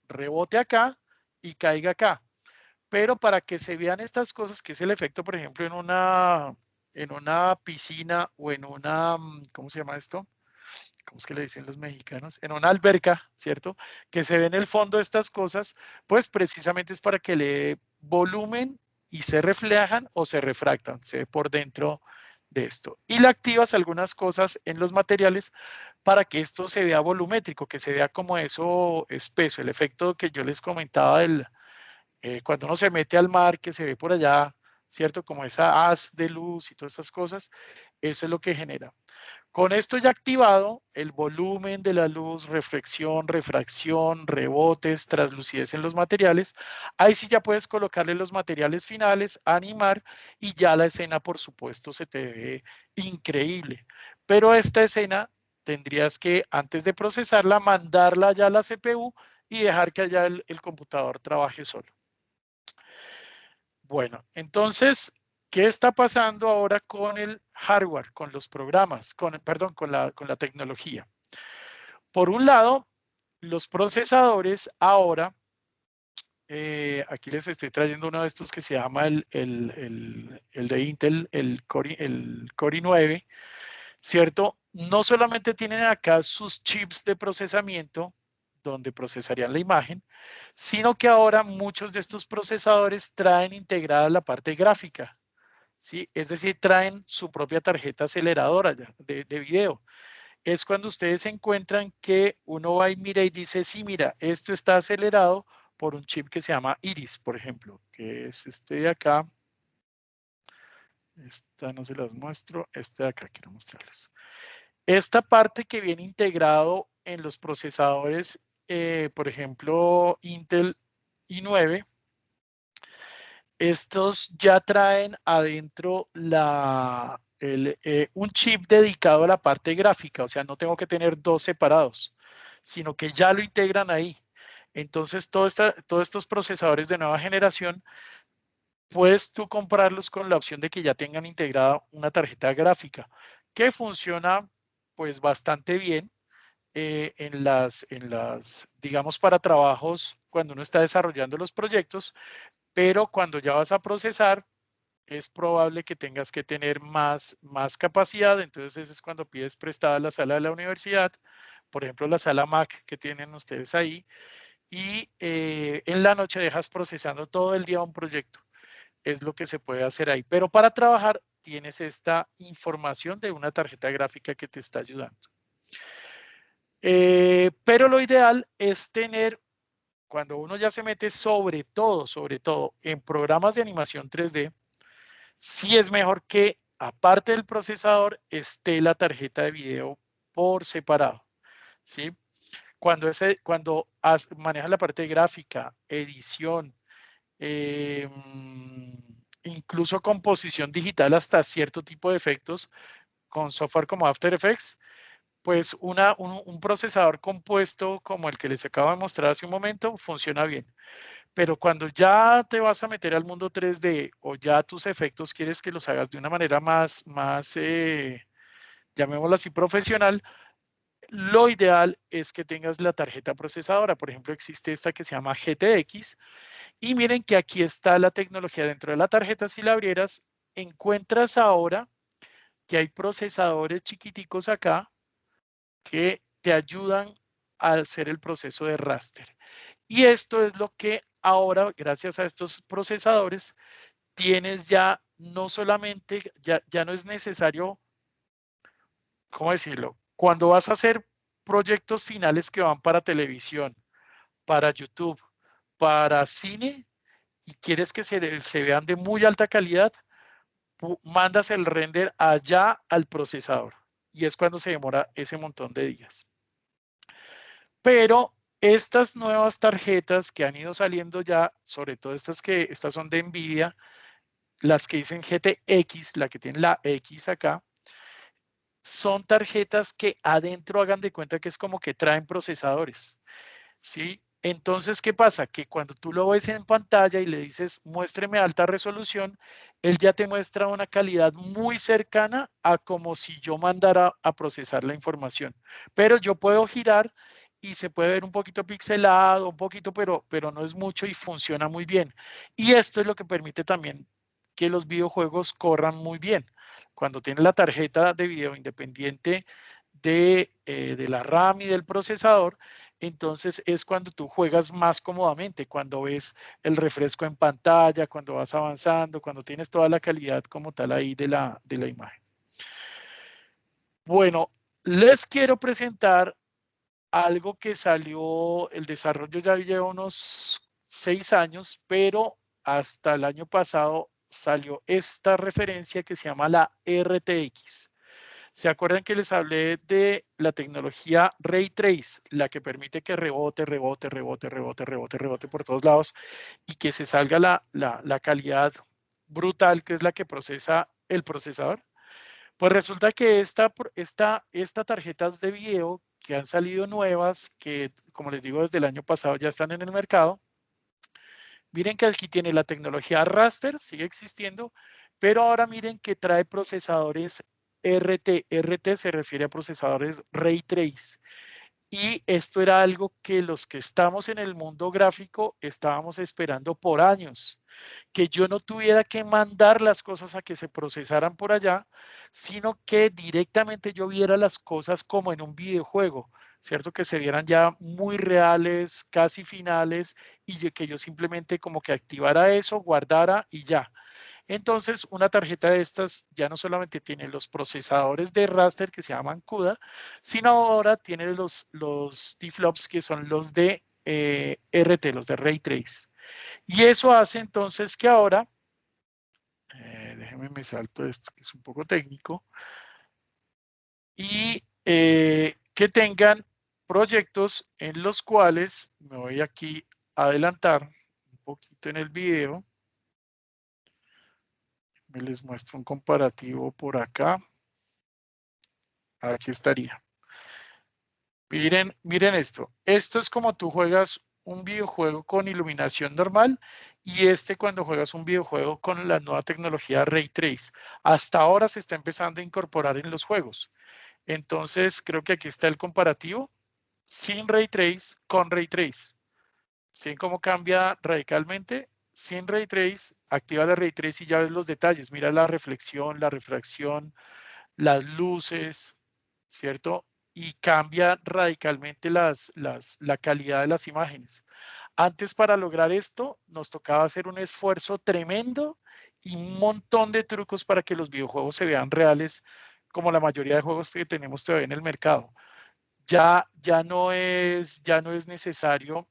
rebote acá y caiga acá. Pero para que se vean estas cosas, que es el efecto, por ejemplo, en una piscina o en una, ¿cómo se llama esto? ¿Cómo es que le dicen los mexicanos? En una alberca, ¿cierto? Que se ve en el fondo estas cosas, pues precisamente es para que le dé volumen y se reflejan o se refractan, se ve por dentro de esto. Y le activas algunas cosas en los materiales para que esto se vea volumétrico, que se vea como eso espeso, el efecto que yo les comentaba cuando uno se mete al mar, que se ve por allá, ¿cierto? Como esa haz de luz y todas esas cosas. Eso es lo que genera. Con esto ya activado, el volumen de la luz, reflexión, refracción, rebotes, translucidez en los materiales, ahí sí ya puedes colocarle los materiales finales, animar y ya la escena, por supuesto, se te ve increíble. Pero esta escena tendrías que, antes de procesarla, mandarla ya a la CPU y dejar que allá el computador trabaje solo. Bueno, entonces, ¿qué está pasando ahora con el hardware, con los programas, perdón, con la tecnología? Por un lado, los procesadores ahora, aquí les estoy trayendo uno de estos que se llama el de Intel, el Core i9, ¿cierto? No solamente tienen acá sus chips de procesamiento, donde procesarían la imagen, sino que ahora muchos de estos procesadores traen integrada la parte gráfica, ¿sí? Es decir, traen su propia tarjeta aceleradora de video. Es cuando ustedes encuentran que uno va y mira y dice, sí, mira, esto está acelerado por un chip que se llama Iris, por ejemplo, que es este de acá. Esta no se las muestro, este de acá quiero mostrarles. Esta parte que viene integrado en los procesadores, por ejemplo, Intel i9, estos ya traen adentro un chip dedicado a la parte gráfica, o sea, no tengo que tener dos separados, sino que ya lo integran ahí. Entonces, todos estos procesadores de nueva generación, puedes tú comprarlos con la opción de que ya tengan integrada una tarjeta gráfica, que funciona pues bastante bien digamos, para trabajos cuando uno está desarrollando los proyectos, pero cuando ya vas a procesar, es probable que tengas que tener más capacidad, entonces es cuando pides prestada la sala de la universidad, por ejemplo, la sala Mac que tienen ustedes ahí, y en la noche dejas procesando todo el día un proyecto. Es lo que se puede hacer ahí. Pero para trabajar tienes esta información de una tarjeta gráfica que te está ayudando. Pero lo ideal es tener, cuando uno ya se mete sobre todo en programas de animación 3D, sí es mejor que aparte del procesador esté la tarjeta de video por separado, ¿sí? Cuando manejas la parte de gráfica, edición, incluso composición digital hasta cierto tipo de efectos con software como After Effects, pues un procesador compuesto como el que les acabo de mostrar hace un momento funciona bien. Pero cuando ya te vas a meter al mundo 3D o ya tus efectos quieres que los hagas de una manera llamémoslo así, profesional, lo ideal es que tengas la tarjeta procesadora. Por ejemplo, existe esta que se llama GTX. Y miren que aquí está la tecnología dentro de la tarjeta. Si la abrieras, encuentras ahora que hay procesadores chiquiticos acá que te ayudan a hacer el proceso de raster. Y esto es lo que ahora, gracias a estos procesadores, tienes ya no solamente, ya no es necesario, ¿cómo decirlo? Cuando vas a hacer proyectos finales que van para televisión, para YouTube, para cine, y quieres que se vean de muy alta calidad, mandas el render allá al procesador. Y es cuando se demora ese montón de días. Pero estas nuevas tarjetas que han ido saliendo ya, sobre todo estas son de Nvidia, las que dicen GTX, la que tiene la X acá, son tarjetas que adentro hagan de cuenta que es como que traen procesadores, ¿sí? Entonces, ¿qué pasa? Que cuando tú lo ves en pantalla y le dices, muéstreme alta resolución, él ya te muestra una calidad muy cercana a como si yo mandara a procesar la información. Pero yo puedo girar y se puede ver un poquito pixelado, un poquito, pero no es mucho y funciona muy bien. Y esto es lo que permite también que los videojuegos corran muy bien. Cuando tienes la tarjeta de video independiente de la RAM y del procesador, entonces es cuando tú juegas más cómodamente, cuando ves el refresco en pantalla, cuando vas avanzando, cuando tienes toda la calidad como tal ahí de la imagen. Bueno, les quiero presentar algo que salió, el desarrollo ya lleva unos 6 años, pero hasta el año pasado salió esta referencia que se llama la RTX. ¿Se acuerdan que les hablé de la tecnología Ray Trace, la que permite que rebote, rebote, rebote, rebote, rebote, rebote por todos lados y que se salga la calidad brutal, que es la que procesa el procesador? Pues resulta que estas tarjetas de video que han salido nuevas, que como les digo desde el año pasado ya están en el mercado, miren que aquí tiene la tecnología raster, sigue existiendo, pero ahora miren que trae procesadores RT. RT se refiere a procesadores Ray Trace. Y esto era algo que los que estamos en el mundo gráfico estábamos esperando por años, que yo no tuviera que mandar las cosas a que se procesaran por allá, sino que directamente yo viera las cosas como en un videojuego, ¿cierto? Que se vieran ya muy reales, casi finales, y que yo simplemente como que activara eso, guardara y ya. Entonces, una tarjeta de estas ya no solamente tiene los procesadores de raster que se llaman CUDA, sino ahora tiene los T-flops que son los de RT, los de Ray Trace. Y eso hace entonces que ahora, déjenme me salto esto que es un poco técnico, y que tengan proyectos en los cuales, me voy aquí a adelantar un poquito en el video, me les muestro un comparativo por acá. Aquí estaría. Miren esto. Esto es como tú juegas un videojuego con iluminación normal y cuando juegas un videojuego con la nueva tecnología Ray Trace. Hasta ahora se está empezando a incorporar en los juegos. Entonces, creo que aquí está el comparativo sin Ray Trace con Ray Trace. ¿Sí? Cómo cambia radicalmente. Sin Ray Trace, activa la Ray Trace y ya ves los detalles. Mira la reflexión, la refracción, las luces, ¿cierto? Y cambia radicalmente la calidad de las imágenes. Antes, para lograr esto, nos tocaba hacer un esfuerzo tremendo y un montón de trucos para que los videojuegos se vean reales, como la mayoría de juegos que tenemos todavía en el mercado. Ya no es necesario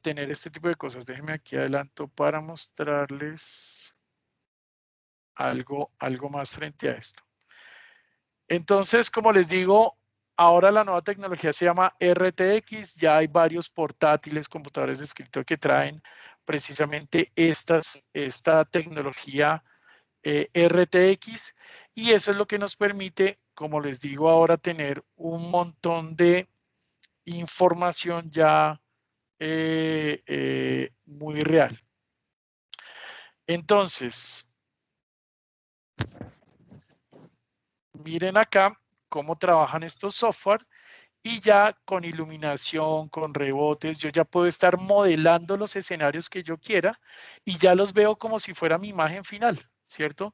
tener este tipo de cosas. Déjenme aquí adelanto para mostrarles algo más frente a esto. Entonces, como les digo, ahora la nueva tecnología se llama RTX. Ya hay varios portátiles, computadores de escritorio que traen precisamente esta tecnología RTX. Y eso es lo que nos permite, como les digo ahora, tener un montón de información ya muy real. Entonces, miren acá cómo trabajan estos software y ya con iluminación, con rebotes, yo ya puedo estar modelando los escenarios que yo quiera y ya los veo como si fuera mi imagen final, ¿cierto?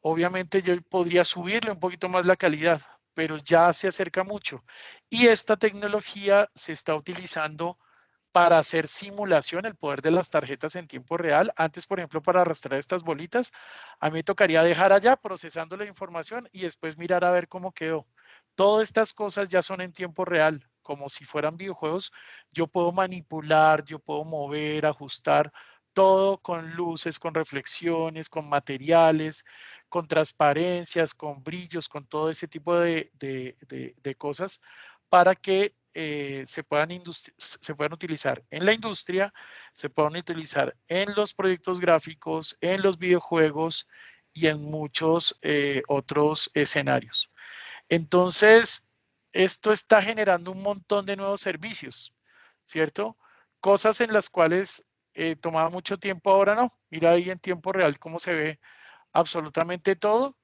Obviamente yo podría subirle un poquito más la calidad, pero ya se acerca mucho. Y esta tecnología se está utilizando para hacer simulación, el poder de las tarjetas en tiempo real. Antes, por ejemplo, para arrastrar estas bolitas, a mí me tocaría dejar allá procesando la información y después mirar a ver cómo quedó. Todas estas cosas ya son en tiempo real, como si fueran videojuegos. Yo puedo manipular, yo puedo mover, ajustar, todo con luces, con reflexiones, con materiales, con transparencias, con brillos, con todo ese tipo de cosas para que se puedan utilizar en la industria, se puedan utilizar en los proyectos gráficos, en los videojuegos y en muchos otros escenarios. Entonces, esto está generando un montón de nuevos servicios, ¿cierto? Cosas en las cuales tomaba mucho tiempo, ahora no. Mira ahí en tiempo real cómo se ve absolutamente todo,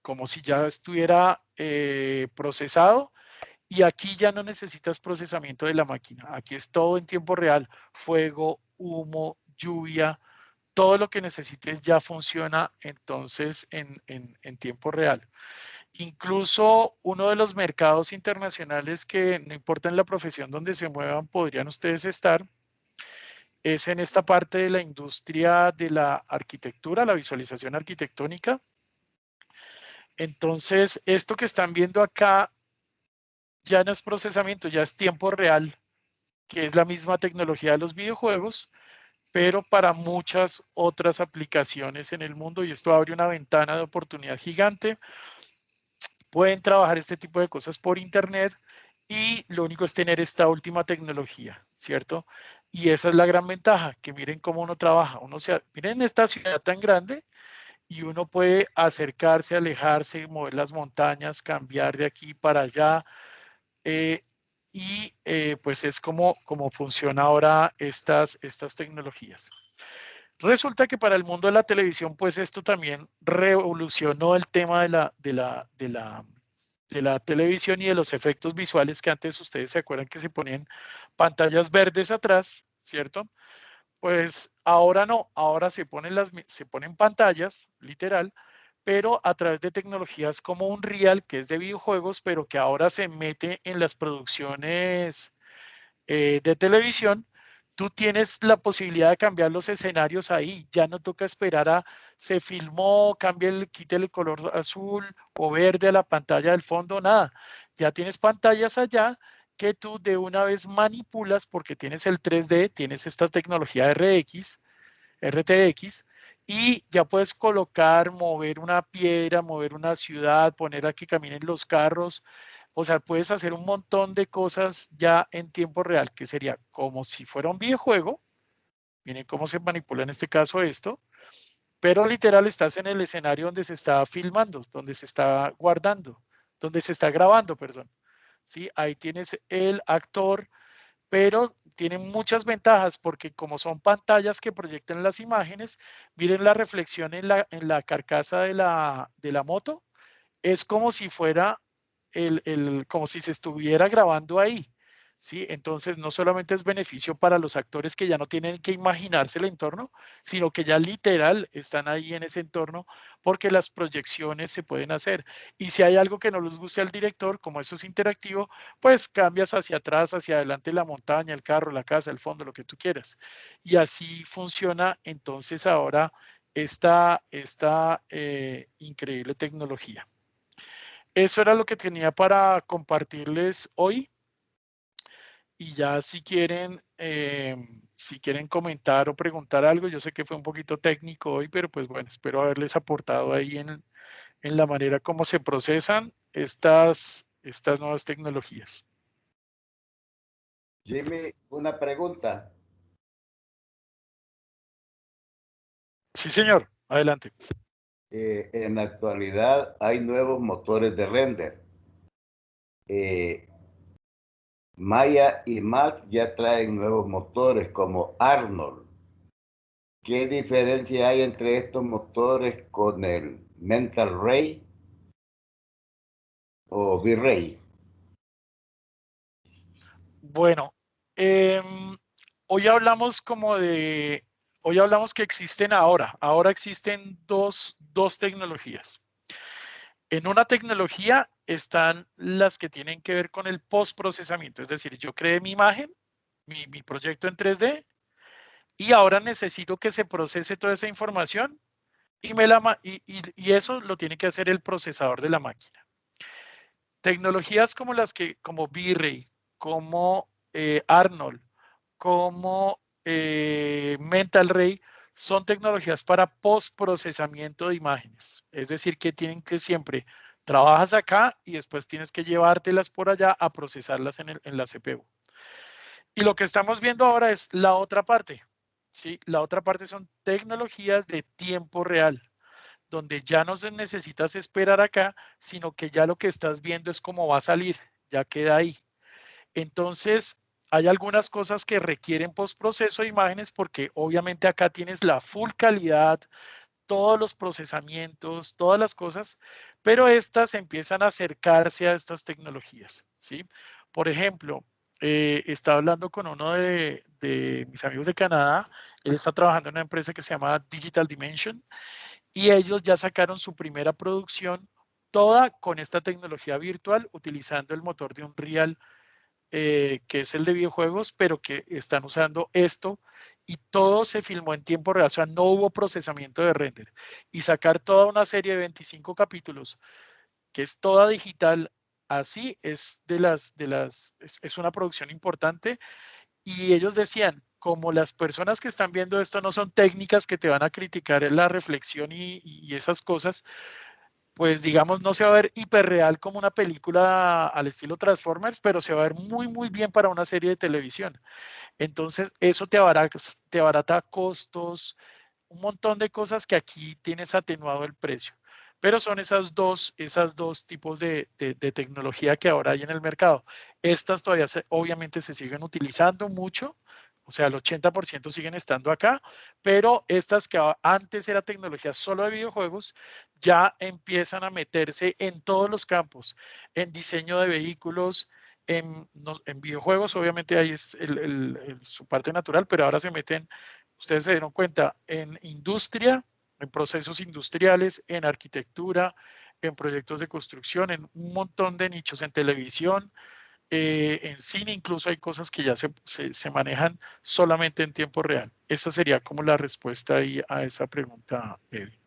como si ya estuviera procesado. Y aquí ya no necesitas procesamiento de la máquina. Aquí es todo en tiempo real. Fuego, humo, lluvia, todo lo que necesites ya funciona entonces en tiempo real. Incluso uno de los mercados internacionales que no importa en la profesión donde se muevan, podrían ustedes estar, es en esta parte de la industria de la arquitectura, la visualización arquitectónica. Entonces, esto que están viendo acá ya no es procesamiento, ya es tiempo real, que es la misma tecnología de los videojuegos, pero para muchas otras aplicaciones en el mundo, y esto abre una ventana de oportunidad gigante. Pueden trabajar este tipo de cosas por internet y lo único es tener esta última tecnología, ¿cierto? Y esa es la gran ventaja, que miren cómo uno trabaja. Miren esta ciudad tan grande y uno puede acercarse, alejarse, mover las montañas, cambiar de aquí para allá. Pues es como funciona ahora estas tecnologías. Resulta que para el mundo de la televisión, pues esto también revolucionó el tema de la televisión y de los efectos visuales que antes ustedes se acuerdan que se ponían pantallas verdes atrás, ¿cierto? Pues ahora no, ahora se ponen pantallas, literal, pero a través de tecnologías como Unreal, que es de videojuegos, pero que ahora se mete en las producciones de televisión. Tú tienes la posibilidad de cambiar los escenarios ahí, ya no toca esperar a se filmó, quite el color azul o verde a la pantalla del fondo, nada. Ya tienes pantallas allá que tú de una vez manipulas porque tienes el 3D, tienes esta tecnología RTX, y ya puedes colocar, mover una piedra, mover una ciudad, poner a que caminen los carros. O sea, puedes hacer un montón de cosas ya en tiempo real, que sería como si fuera un videojuego. Miren cómo se manipula en este caso esto, pero literal estás en el escenario donde se está filmando, donde se está guardando, donde se está grabando, perdón. ¿Sí? Ahí tienes el actor, pero tienen muchas ventajas porque como son pantallas que proyectan las imágenes, miren la reflexión en la carcasa de la moto, es como si fuera como si se estuviera grabando ahí. ¿Sí? Entonces, no solamente es beneficio para los actores que ya no tienen que imaginarse el entorno, sino que ya literal están ahí en ese entorno porque las proyecciones se pueden hacer. Y si hay algo que no les guste al director, como eso es interactivo, pues cambias hacia atrás, hacia adelante la montaña, el carro, la casa, el fondo, lo que tú quieras. Y así funciona entonces ahora esta increíble tecnología. Eso era lo que tenía para compartirles hoy. Y ya si quieren comentar o preguntar algo, yo sé que fue un poquito técnico hoy, pero pues bueno, espero haberles aportado ahí en la manera como se procesan estas nuevas tecnologías. Jimmy, una pregunta. Sí, señor, adelante. En la actualidad hay nuevos motores de render. Maya y Max ya traen nuevos motores como Arnold. ¿Qué diferencia hay entre estos motores con el Mental Ray o V-Ray? Bueno, hoy hablamos hoy hablamos que existen ahora existen dos tecnologías. En una tecnología están las que tienen que ver con el postprocesamiento, es decir, yo creé mi imagen, mi proyecto en 3D, y ahora necesito que se procese toda esa información y eso lo tiene que hacer el procesador de la máquina. Tecnologías como V-Ray, como Arnold, como Mental Ray, son tecnologías para postprocesamiento de imágenes. Es decir, que tienen que siempre trabajas acá y después tienes que llevártelas por allá a procesarlas en la CPU. Y lo que estamos viendo ahora es la otra parte. ¿Sí? La otra parte son tecnologías de tiempo real, donde ya no se necesitas esperar acá, sino que ya lo que estás viendo es cómo va a salir, ya queda ahí. Entonces, hay algunas cosas que requieren postproceso de imágenes porque obviamente acá tienes la full calidad, todos los procesamientos, todas las cosas, pero estas empiezan a acercarse a estas tecnologías, ¿sí? Por ejemplo, estaba hablando con uno de mis amigos de Canadá, él está trabajando en una empresa que se llama Digital Dimension y ellos ya sacaron su primera producción toda con esta tecnología virtual utilizando el motor de Unreal que es el de videojuegos, pero que están usando esto y todo se filmó en tiempo real, o sea, no hubo procesamiento de render. Y sacar toda una serie de 25 capítulos, que es toda digital, así es es una producción importante. Y ellos decían, como las personas que están viendo esto no son técnicas que te van a criticar en la reflexión y esas cosas, pues digamos no se va a ver hiperreal como una película al estilo Transformers, pero se va a ver muy, muy bien para una serie de televisión. Entonces, eso te abarata costos, un montón de cosas que aquí tienes atenuado el precio. Pero son esas dos tipos de tecnología que ahora hay en el mercado. Estas todavía obviamente se siguen utilizando mucho, o sea, el 80% siguen estando acá, pero estas que antes era tecnología solo de videojuegos, ya empiezan a meterse en todos los campos, en diseño de vehículos, en videojuegos, obviamente ahí es su parte natural, pero ahora se meten, ustedes se dieron cuenta, en industria, en procesos industriales, en arquitectura, en proyectos de construcción, en un montón de nichos, en televisión, en cine incluso hay cosas que ya se manejan solamente en tiempo real. Esa sería como la respuesta ahí a esa pregunta, Evi.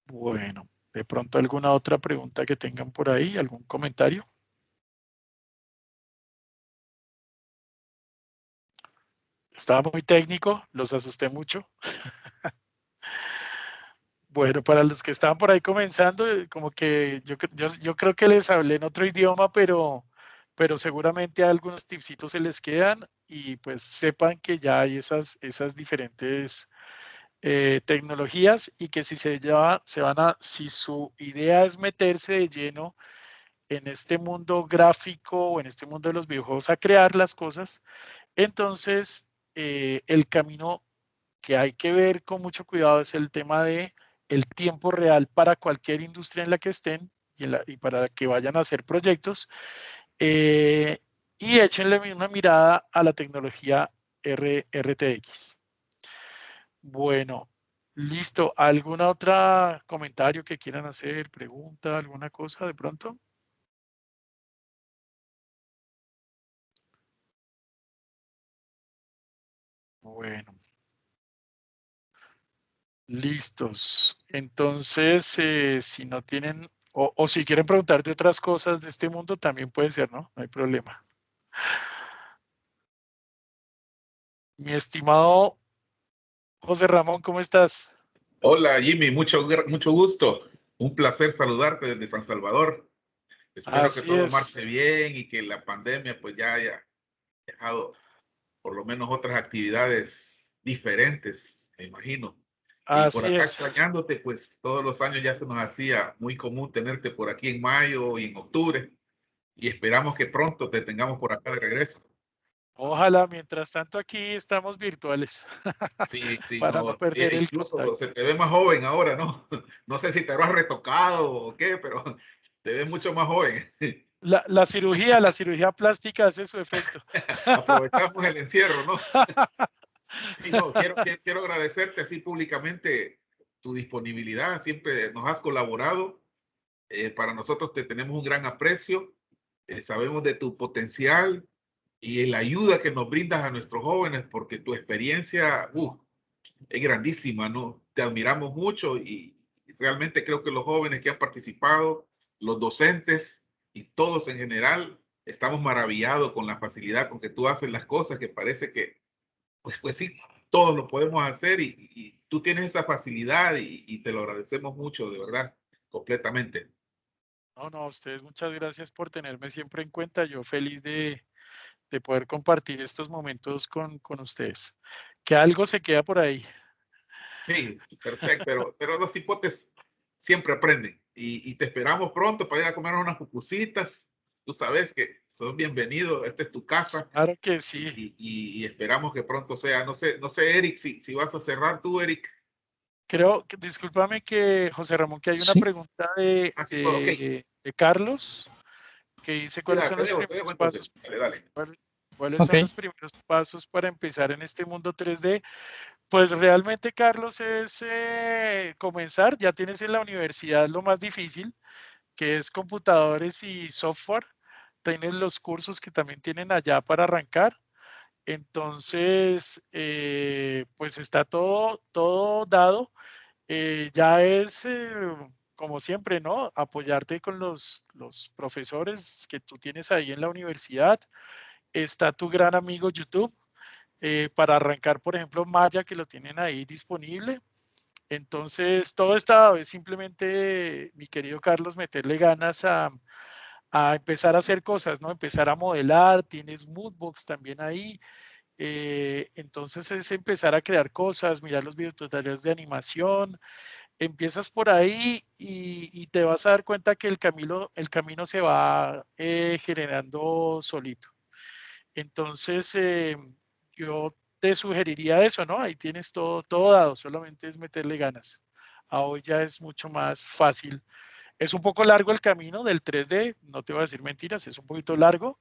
Bueno, de pronto alguna otra pregunta que tengan por ahí, algún comentario. Estaba muy técnico, los asusté mucho. Bueno, para los que estaban por ahí comenzando, como que yo creo que les hablé en otro idioma, pero seguramente algunos tipsitos se les quedan y pues sepan que ya hay esas diferentes tecnologías y que si si su idea es meterse de lleno en este mundo gráfico o en este mundo de los videojuegos a crear las cosas, entonces el camino que hay que ver con mucho cuidado es el tema de el tiempo real para cualquier industria en la que estén y para que vayan a hacer proyectos eh, y échenle una mirada a la tecnología RTX. Bueno, listo. ¿Alguna otra comentario que quieran hacer, pregunta, alguna cosa de pronto? Bueno. Listos. Entonces, si no tienen, o si quieren preguntar de otras cosas de este mundo, también puede ser, ¿no? No hay problema. Mi estimado José Ramón, ¿cómo estás? Hola Jimmy, mucho gusto. Un placer saludarte desde San Salvador. Espero que Así todo es, marche bien y que la pandemia pues ya haya dejado por lo menos otras actividades diferentes, me imagino. Y por así acá es. extrañándote, pues todos los años ya se nos hacía muy común tenerte por aquí en mayo y en octubre y esperamos que pronto te tengamos por acá de regreso. Ojalá, mientras tanto aquí estamos virtuales Sí, sí, para no no, perder el incluso contacto. se te ve más joven ahora, ¿no? No sé si te habrás retocado o qué, pero te ves mucho más joven. La cirugía plástica hace su efecto. Aprovechamos el encierro, ¿no? Sí, no, quiero agradecerte así públicamente tu disponibilidad, siempre nos has colaborado. Para nosotros te tenemos un gran aprecio, sabemos de tu potencial y la ayuda que nos brindas a nuestros jóvenes, porque tu experiencia es grandísima, ¿no? Te admiramos mucho y realmente creo que los jóvenes que han participado, los docentes y todos en general, estamos maravillados con la facilidad con que tú haces las cosas, que parece que, pues sí, todos lo podemos hacer y tú tienes esa facilidad y te lo agradecemos mucho, de verdad, completamente. No, no, a ustedes muchas gracias por tenerme siempre en cuenta. Yo feliz de poder compartir estos momentos con ustedes. Que algo se queda por ahí. Sí, perfecto, pero los hipotes siempre aprenden y te esperamos pronto para ir a comer unas pupusitas. Tú sabes que sos bienvenido, esta es tu casa Claro que sí. y esperamos que pronto sea. No sé, Eric, si vas a cerrar tú, Eric. Creo que, discúlpame que, José Ramón, que hay una Sí, pregunta de, Así todo, ok. de, de Carlos que dice Sí, cuáles son los te dejo primeros entonces. pasos, Dale, dale. cuáles ok. son los primeros pasos para empezar en este mundo 3D. Pues realmente, Carlos, es comenzar. Ya tienes en la universidad lo más difícil, que es computadores y software. Tienes los cursos que también tienen allá para arrancar. Entonces, pues está todo dado. Ya es, como siempre, ¿no? Apoyarte con los profesores que tú tienes ahí en la universidad está tu gran amigo YouTube, para arrancar, por ejemplo, Maya, que lo tienen ahí disponible. Entonces, todo está, es simplemente, mi querido Carlos, meterle ganas a empezar a hacer cosas, ¿no? Empezar a modelar, tienes Moodbox también ahí. Entonces es empezar a crear cosas, mirar los videotutoriales de animación, empiezas por ahí y te vas a dar cuenta que el camino se va generando solito. Entonces, yo te sugeriría eso, ¿no? Ahí tienes todo dado, solamente es meterle ganas. A hoy ya es mucho más fácil. Es un poco largo el camino del 3D, no te voy a decir mentiras, es un poquito largo,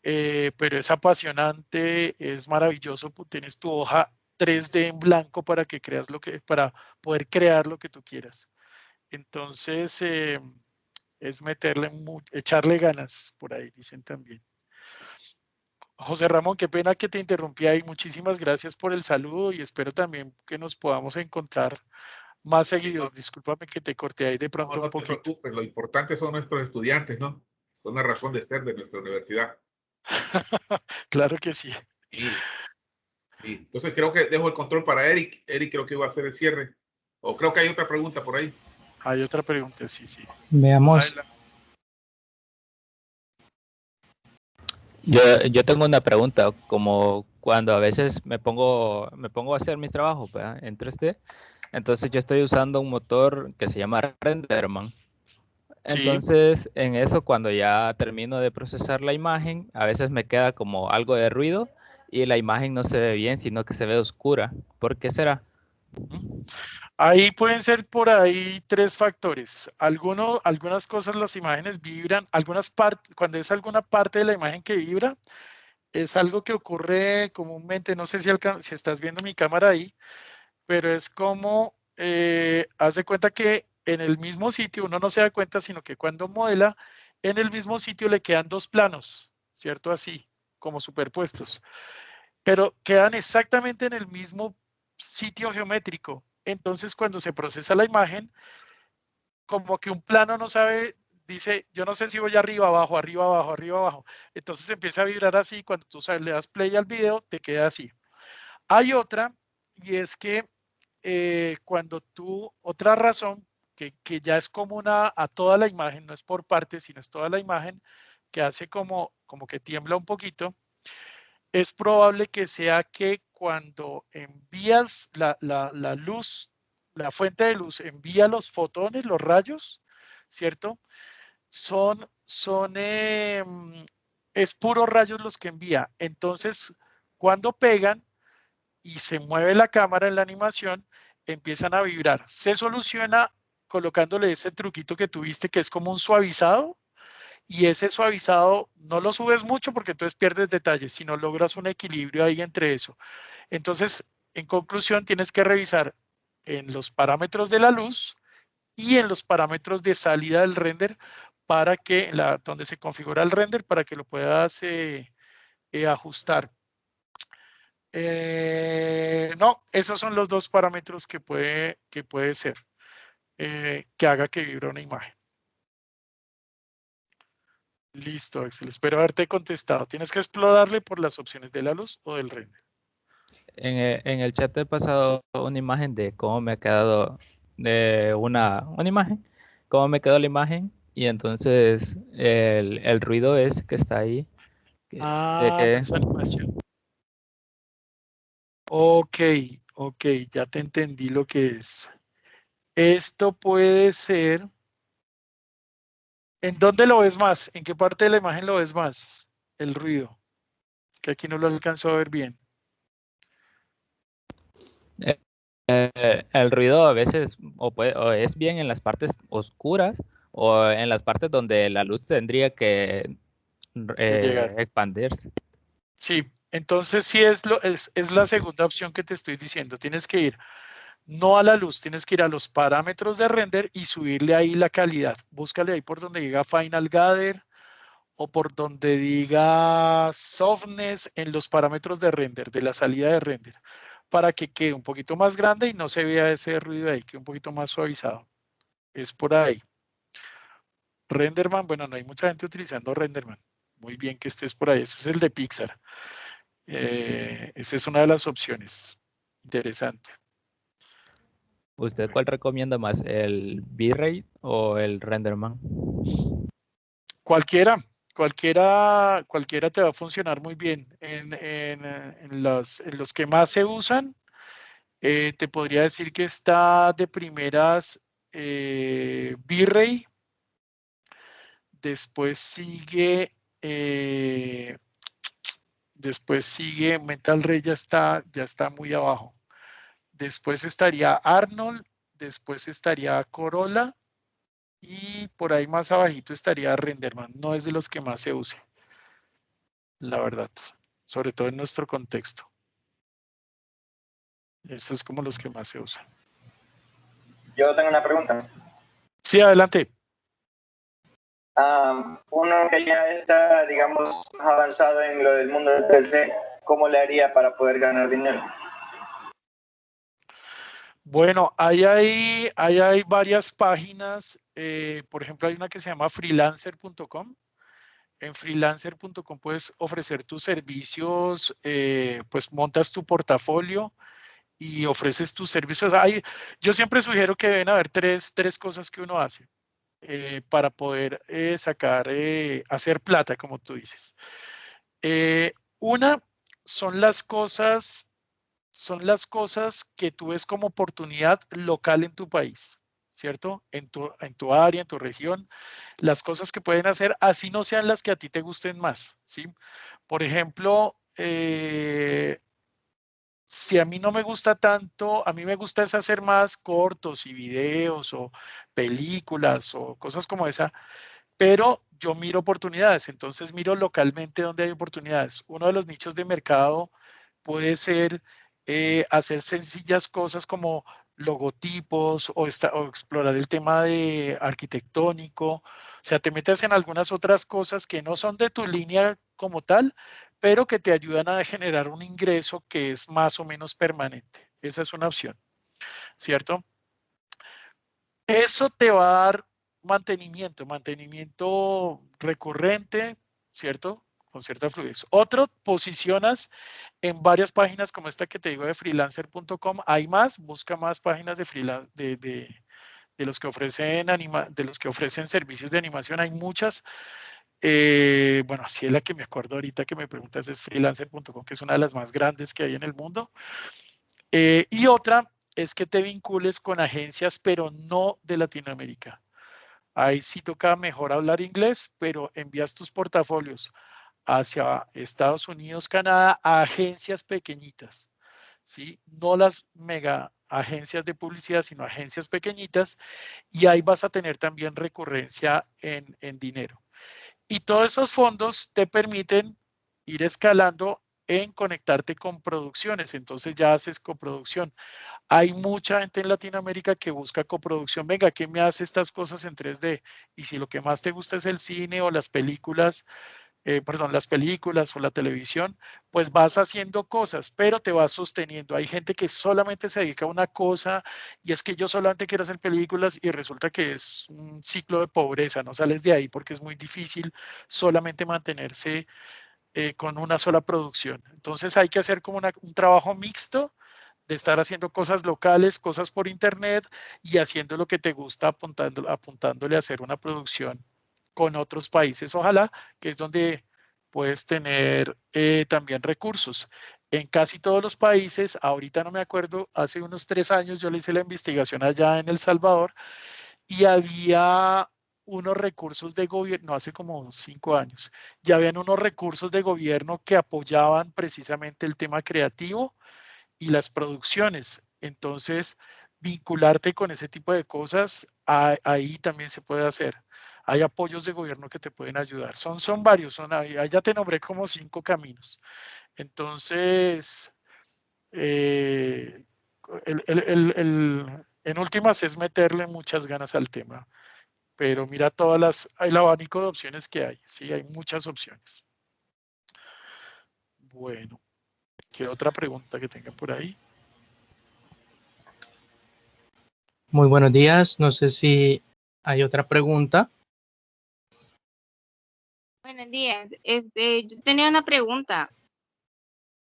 pero es apasionante, es maravilloso. Tienes tu hoja 3D en blanco para que creas para poder crear lo que tú quieras. Entonces, es echarle ganas, por ahí dicen también. José Ramón, qué pena que te interrumpí ahí. Muchísimas gracias por el saludo y espero también que nos podamos encontrar más seguidos. Discúlpame que te corté ahí de pronto No, un no te poquito. preocupes, lo importante son nuestros estudiantes, ¿no? Son la razón de ser de nuestra universidad. Claro que sí. Sí, sí. Entonces creo que dejo el control para Eric. Eric creo que va a hacer el cierre. O creo que hay otra pregunta por ahí. Hay otra pregunta, sí. Veamos. Yo tengo una pregunta, como cuando a veces me pongo a hacer mis trabajos, ¿verdad? En 3D, entonces yo estoy usando un motor que se llama Renderman. Entonces, en eso, cuando ya termino de procesar la imagen, a veces me queda como algo de ruido y la imagen no se ve bien, sino que se ve oscura. ¿Por qué será? Ahí pueden ser por ahí 3 factores. Algunas cosas, las imágenes vibran, cuando es alguna parte de la imagen que vibra, es algo que ocurre comúnmente, no sé si estás viendo mi cámara ahí, pero es como, haz de cuenta que en el mismo sitio, uno no se da cuenta, sino que cuando modela, en el mismo sitio le quedan 2 planos, ¿cierto? Así, como superpuestos, pero quedan exactamente en el mismo sitio geométrico. Entonces, cuando se procesa la imagen, como que un plano no sabe, dice, yo no sé si voy arriba, abajo, arriba, abajo, arriba, abajo. Entonces empieza a vibrar así, cuando tú le das play al video, te queda así. Hay otra, y es que otra razón que ya es común a toda la imagen, no es por partes, sino es toda la imagen, que hace como que tiembla un poquito, es probable que sea que cuando envías la luz, la fuente de luz envía los fotones, los rayos, ¿cierto? Es puros rayos los que envía. Entonces, cuando pegan y se mueve la cámara en la animación, empiezan a vibrar. Se soluciona colocándole ese truquito que tuviste, que es como un suavizado, y ese suavizado no lo subes mucho porque entonces pierdes detalles, sino logras un equilibrio ahí entre eso. Entonces, en conclusión, tienes que revisar en los parámetros de la luz y en los parámetros de salida del render para que, donde se configura el render, para que lo puedas ajustar. No, esos son los 2 parámetros que puede ser que haga que vibre una imagen. Listo, Axel. Espero haberte contestado. Tienes que explorarle por las opciones de la luz o del render. En el chat he pasado una imagen de cómo me ha quedado de una imagen, cómo me quedó la imagen, y entonces el ruido es que está ahí. No es animación. Ok, ya te entendí lo que es. Esto puede ser. ¿En dónde lo ves más? ¿En qué parte de la imagen lo ves más? El ruido, que aquí no lo alcanzo a ver bien. El ruido a veces o es bien en las partes oscuras o en las partes donde la luz tendría que llegar. expandirse. Sí, entonces sí es la segunda opción que te estoy diciendo. Tienes que ir no a la luz, tienes que ir a los parámetros de render y subirle ahí la calidad. Búscale ahí por donde diga Final Gather o por donde diga Softness en los parámetros de render, de la salida de render, para que quede un poquito más grande y no se vea ese ruido ahí, quede un poquito más suavizado. Es por ahí. Renderman, bueno, no hay mucha gente utilizando Renderman. Muy bien que estés por ahí. Ese es el de Pixar. Esa es una de las opciones. Interesante. ¿Usted cuál recomienda más, el V-Ray o el Renderman? Cualquiera te va a funcionar muy bien. En los que más se usan, te podría decir que está de primeras V-Ray, después sigue Mental Ray, ya está muy abajo. Después estaría Arnold, después estaría Corolla y por ahí más abajito estaría Renderman. No es de los que más se use, la verdad, sobre todo en nuestro contexto. Eso es como los que más se usan. Yo tengo una pregunta. Sí, adelante. Uno que ya está, digamos, más avanzado en lo del mundo del 3D, ¿cómo le haría para poder ganar dinero? Bueno, ahí hay varias páginas. Por ejemplo, hay una que se llama freelancer.com. En freelancer.com puedes ofrecer tus servicios, pues montas tu portafolio y ofreces tus servicios. Yo siempre sugiero que deben haber tres cosas que uno hace para poder hacer plata, como tú dices. Una son las cosas que tú ves como oportunidad local en tu país, ¿cierto? En tu área, en tu región, las cosas que pueden hacer, así no sean las que a ti te gusten más, ¿sí? Por ejemplo, si a mí no me gusta tanto, a mí me gusta es hacer más cortos y videos o películas o cosas como esa, pero yo miro oportunidades, entonces miro localmente donde hay oportunidades. Uno de los nichos de mercado puede ser hacer sencillas cosas como logotipos o explorar el tema de arquitectónico. O sea, te metes en algunas otras cosas que no son de tu línea como tal, pero que te ayudan a generar un ingreso que es más o menos permanente. Esa es una opción, ¿cierto? Eso te va a dar mantenimiento recurrente, ¿cierto? Con cierta fluidez. Otro, posicionas en varias páginas como esta que te digo de freelancer.com. Hay más, busca más páginas de freelance, de los que ofrecen servicios de animación. Hay muchas. Bueno, sí es la que me acuerdo ahorita que me preguntas, es freelancer.com, que es una de las más grandes que hay en el mundo. Y otra es que te vincules con agencias, pero no de Latinoamérica. Ahí sí toca mejor hablar inglés, pero envías tus portafolios hacia Estados Unidos, Canadá, a agencias pequeñitas, ¿sí? No las mega agencias de publicidad, sino agencias pequeñitas, y ahí vas a tener también recurrencia en dinero. Y todos esos fondos te permiten ir escalando en conectarte con producciones, entonces ya haces coproducción. Hay mucha gente en Latinoamérica que busca coproducción. Venga, ¿quién me hace estas cosas en 3D? Y si lo que más te gusta es el cine o las películas o la televisión, pues vas haciendo cosas, pero te vas sosteniendo. Hay gente que solamente se dedica a una cosa y es que yo solamente quiero hacer películas y resulta que es un ciclo de pobreza, no sales de ahí porque es muy difícil solamente mantenerse con una sola producción. Entonces hay que hacer como un trabajo mixto de estar haciendo cosas locales, cosas por internet y haciendo lo que te gusta apuntándole a hacer una producción con otros países, ojalá, que es donde puedes tener también recursos. En casi todos los países, ahorita no me acuerdo, hace unos 3 años yo le hice la investigación allá en El Salvador y había unos recursos de gobierno, hace como 5 años, ya habían unos recursos de gobierno que apoyaban precisamente el tema creativo y las producciones. Entonces, vincularte con ese tipo de cosas, ahí también se puede hacer. Hay apoyos de gobierno que te pueden ayudar. Son varios, ahí ya te nombré como 5 caminos. Entonces, en últimas es meterle muchas ganas al tema, pero mira el abanico de opciones que hay. Sí, hay muchas opciones. Bueno, ¿qué otra pregunta que tengan por ahí? Muy buenos días. No sé si hay otra pregunta. Buenos buenos días. Yo tenía una pregunta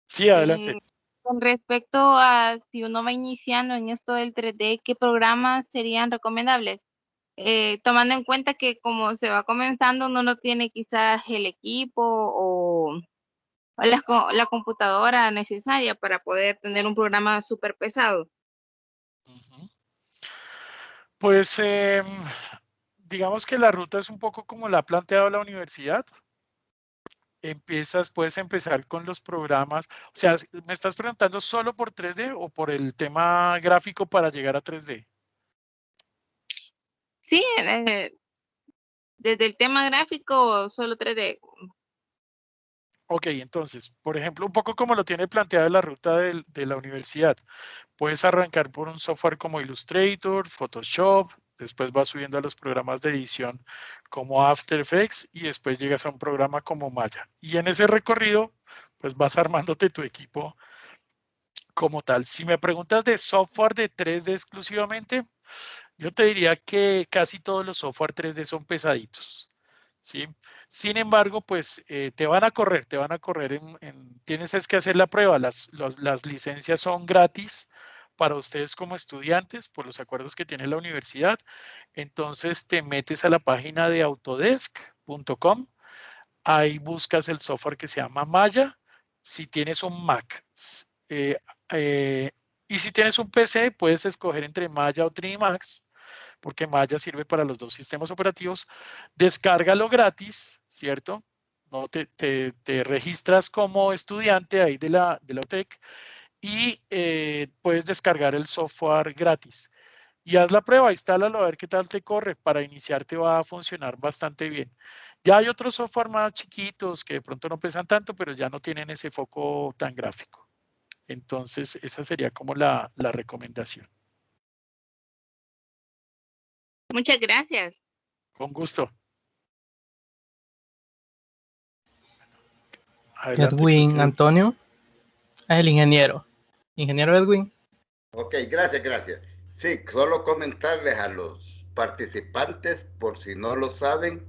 Sí, adelante. con respecto a si uno va iniciando en esto del 3D, ¿qué programas serían recomendables? Tomando en cuenta que como se va comenzando, uno no tiene quizás el equipo o la computadora necesaria para poder tener un programa súper pesado. Ujú. Pues digamos que la ruta es un poco como la ha planteado la universidad. Puedes empezar con los programas. O sea, ¿me estás preguntando solo por 3D o por el tema gráfico para llegar a 3D? Sí, desde el tema gráfico, solo 3D. Ok, entonces, por ejemplo, un poco como lo tiene planteada la ruta de la universidad. Puedes arrancar por un software como Illustrator, Photoshop, después vas subiendo a los programas de edición como After Effects y después llegas a un programa como Maya. Y en ese recorrido, pues vas armándote tu equipo como tal. Si me preguntas de software de 3D exclusivamente, yo te diría que casi todos los software 3D son pesaditos, ¿sí? Sin embargo, pues te van a correr, tienes que hacer la prueba. Las licencias son gratis para ustedes como estudiantes por los acuerdos que tiene la universidad. Entonces te metes a la página de autodesk.com, ahí buscas el software que se llama Maya, si tienes un Mac. eh, eh, y si tienes un PC, puedes escoger entre Maya o Trinimax, porque Maya sirve para los dos sistemas operativos. Descárgalo gratis, ¿cierto? No te registras como estudiante ahí de la UTEC y puedes descargar el software gratis. Y haz la prueba, instálalo a ver qué tal te corre. Para iniciarte va a funcionar bastante bien. Ya hay otros software más chiquitos que de pronto no pesan tanto, pero ya no tienen ese foco tan gráfico. Entonces, esa sería como la recomendación. Muchas gracias. Con gusto. Adelante, Edwin creo que- Antonio es el ingeniero. Ingeniero Edwin. Ok, gracias. Sí, solo comentarles a los participantes, por si no lo saben,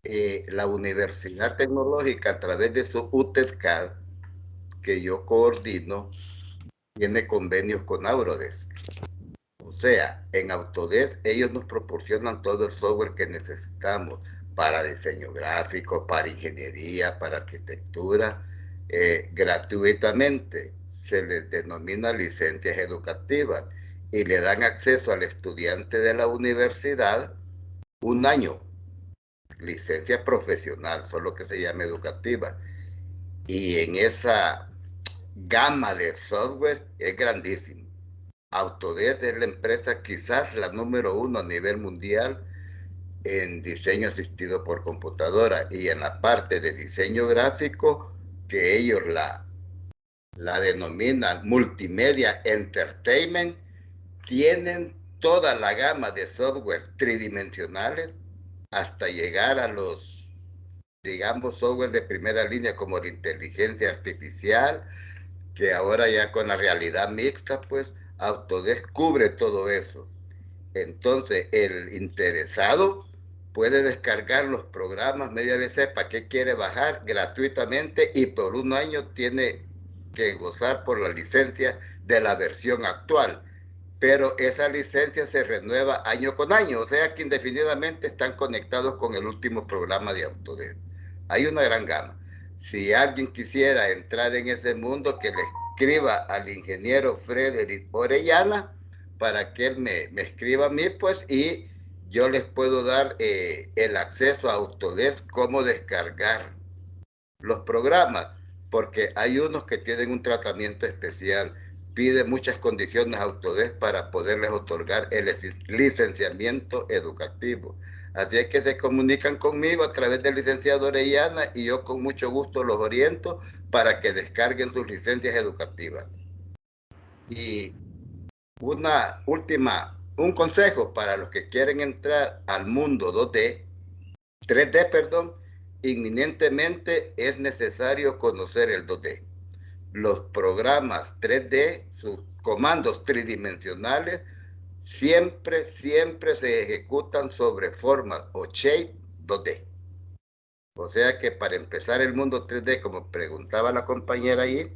la Universidad Tecnológica a través de su UTEDCAD, que yo coordino, tiene convenios con Autodesk. O sea, en Autodesk ellos nos proporcionan todo el software que necesitamos para diseño gráfico, para ingeniería, para arquitectura, gratuitamente. Se les denomina licencias educativas y le dan acceso al estudiante de la universidad un año, licencia profesional, solo que se llama educativa. Y en esa gama de software es grandísimo. Autodesk es la empresa quizás la número 1 a nivel mundial en diseño asistido por computadora y en la parte de diseño gráfico, que ellos la denominan Multimedia Entertainment, tienen toda la gama de software tridimensionales hasta llegar a los, digamos, software de primera línea como la inteligencia artificial, que ahora ya con la realidad mixta, pues Autodesk cubre todo eso. Entonces, el interesado puede descargar los programas media vez sepa qué quiere bajar gratuitamente y por un año tiene que gozar por la licencia de la versión actual. Pero esa licencia se renueva año con año, o sea que indefinidamente están conectados con el último programa de Autodesk. Hay una gran gama. Si alguien quisiera entrar en ese mundo, que le escriba al ingeniero Frederick Orellana para que él me escriba a mí, pues, y yo les puedo dar el acceso a Autodesk, cómo descargar los programas, porque hay unos que tienen un tratamiento especial. Pide muchas condiciones Autodesk para poderles otorgar el licenciamiento educativo. Así es que se comunican conmigo a través del licenciado Orellana y yo con mucho gusto los oriento para que descarguen sus licencias educativas. Y un consejo para los que quieren entrar al mundo 3D, perdón, inminentemente es necesario conocer el 2D. Los programas 3D, sus comandos tridimensionales, siempre se ejecutan sobre formas o shape 2D. O sea que para empezar el mundo 3D, como preguntaba la compañera ahí,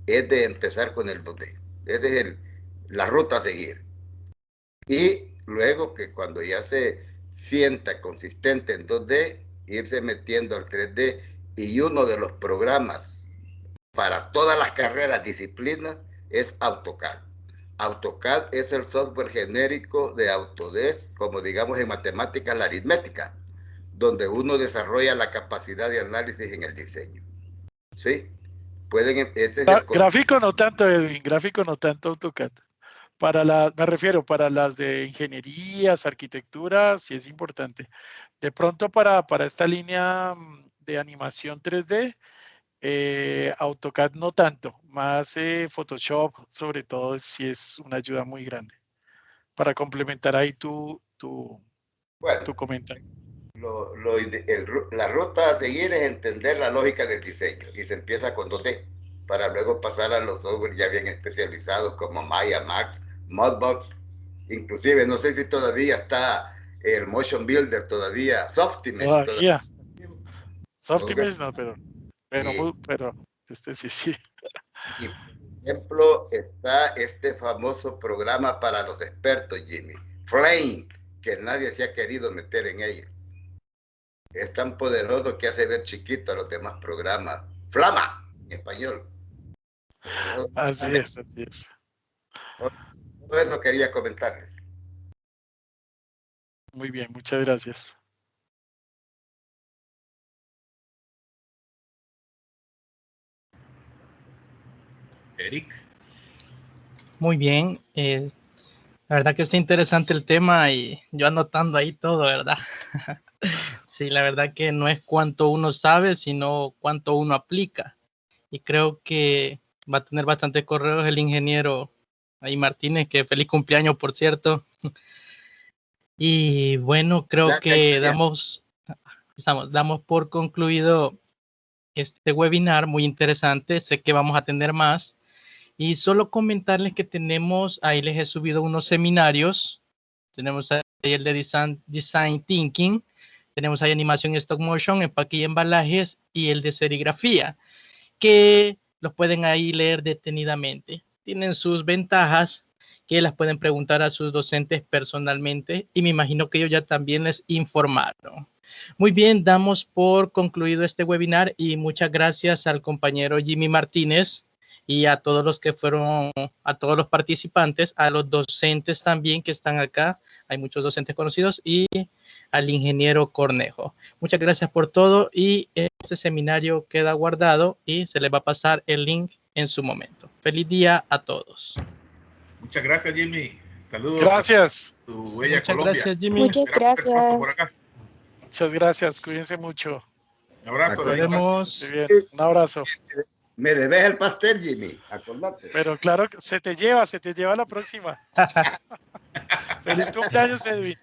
es de empezar con el 2D. Es de la ruta a seguir. Y luego que cuando ya se sienta consistente en 2D, irse metiendo al 3D. Y uno de los programas para todas las carreras, disciplinas, es AutoCAD. AutoCAD es el software genérico de Autodesk, como digamos en matemáticas, la aritmética, donde uno desarrolla la capacidad de análisis en el diseño. ¿Sí? Gráfico no tanto, Edwin, gráfico no tanto AutoCAD. Me refiero, para las de ingenierías, arquitectura, sí es importante. De pronto para esta línea de animación 3D, AutoCAD no tanto, más Photoshop, sobre todo, sí es una ayuda muy grande. Para complementar ahí tu comentario. La ruta a seguir es entender la lógica del diseño y se empieza con 2D para luego pasar a los software ya bien especializados como Maya, Max, Modbox, inclusive no sé si todavía está el Motion Builder, todavía Softimage. Todavía. Softimage no, pero sí. Y por ejemplo está este famoso programa para los expertos, Jimmy, Flame, que nadie se ha querido meter en ello. Es tan poderoso que hace ver chiquito a los demás programas. Flama, en español. Así es. Todo eso quería comentarles. Muy bien, muchas gracias. Eric. Muy bien. La verdad que está interesante el tema y yo anotando ahí todo, ¿verdad? Sí, la verdad que no es cuánto uno sabe, sino cuánto uno aplica. Y creo que va a tener bastantes correos el ingeniero ahí Martínez, que feliz cumpleaños, por cierto. Y bueno, creo que damos por concluido este webinar muy interesante. Sé que vamos a tener más. Y solo comentarles que ahí les he subido unos seminarios. Tenemos ahí el de Design Thinking. Tenemos ahí animación stop motion, empaque y embalajes y el de serigrafía, que los pueden ahí leer detenidamente. Tienen sus ventajas que las pueden preguntar a sus docentes personalmente y me imagino que ellos ya también les informaron. Muy bien, damos por concluido este webinar y muchas gracias al compañero Jimmy Martínez y a todos los que fueron, a todos los participantes, a los docentes también que están acá, hay muchos docentes conocidos, y al ingeniero Cornejo. Muchas gracias por todo y este seminario queda guardado y se les va a pasar el link en su momento. Feliz día a todos. Muchas gracias, Jimmy. Saludos. Gracias. A tu bella Muchas Colombia. gracias, Jimmy. Muchas gracias. Muchas gracias. Cuídense mucho. Un abrazo. Nos vemos. Bien. Un abrazo. Me debes el pastel, Jimmy, acordate. Pero claro, se te lleva la próxima. Feliz cumpleaños, Edwin.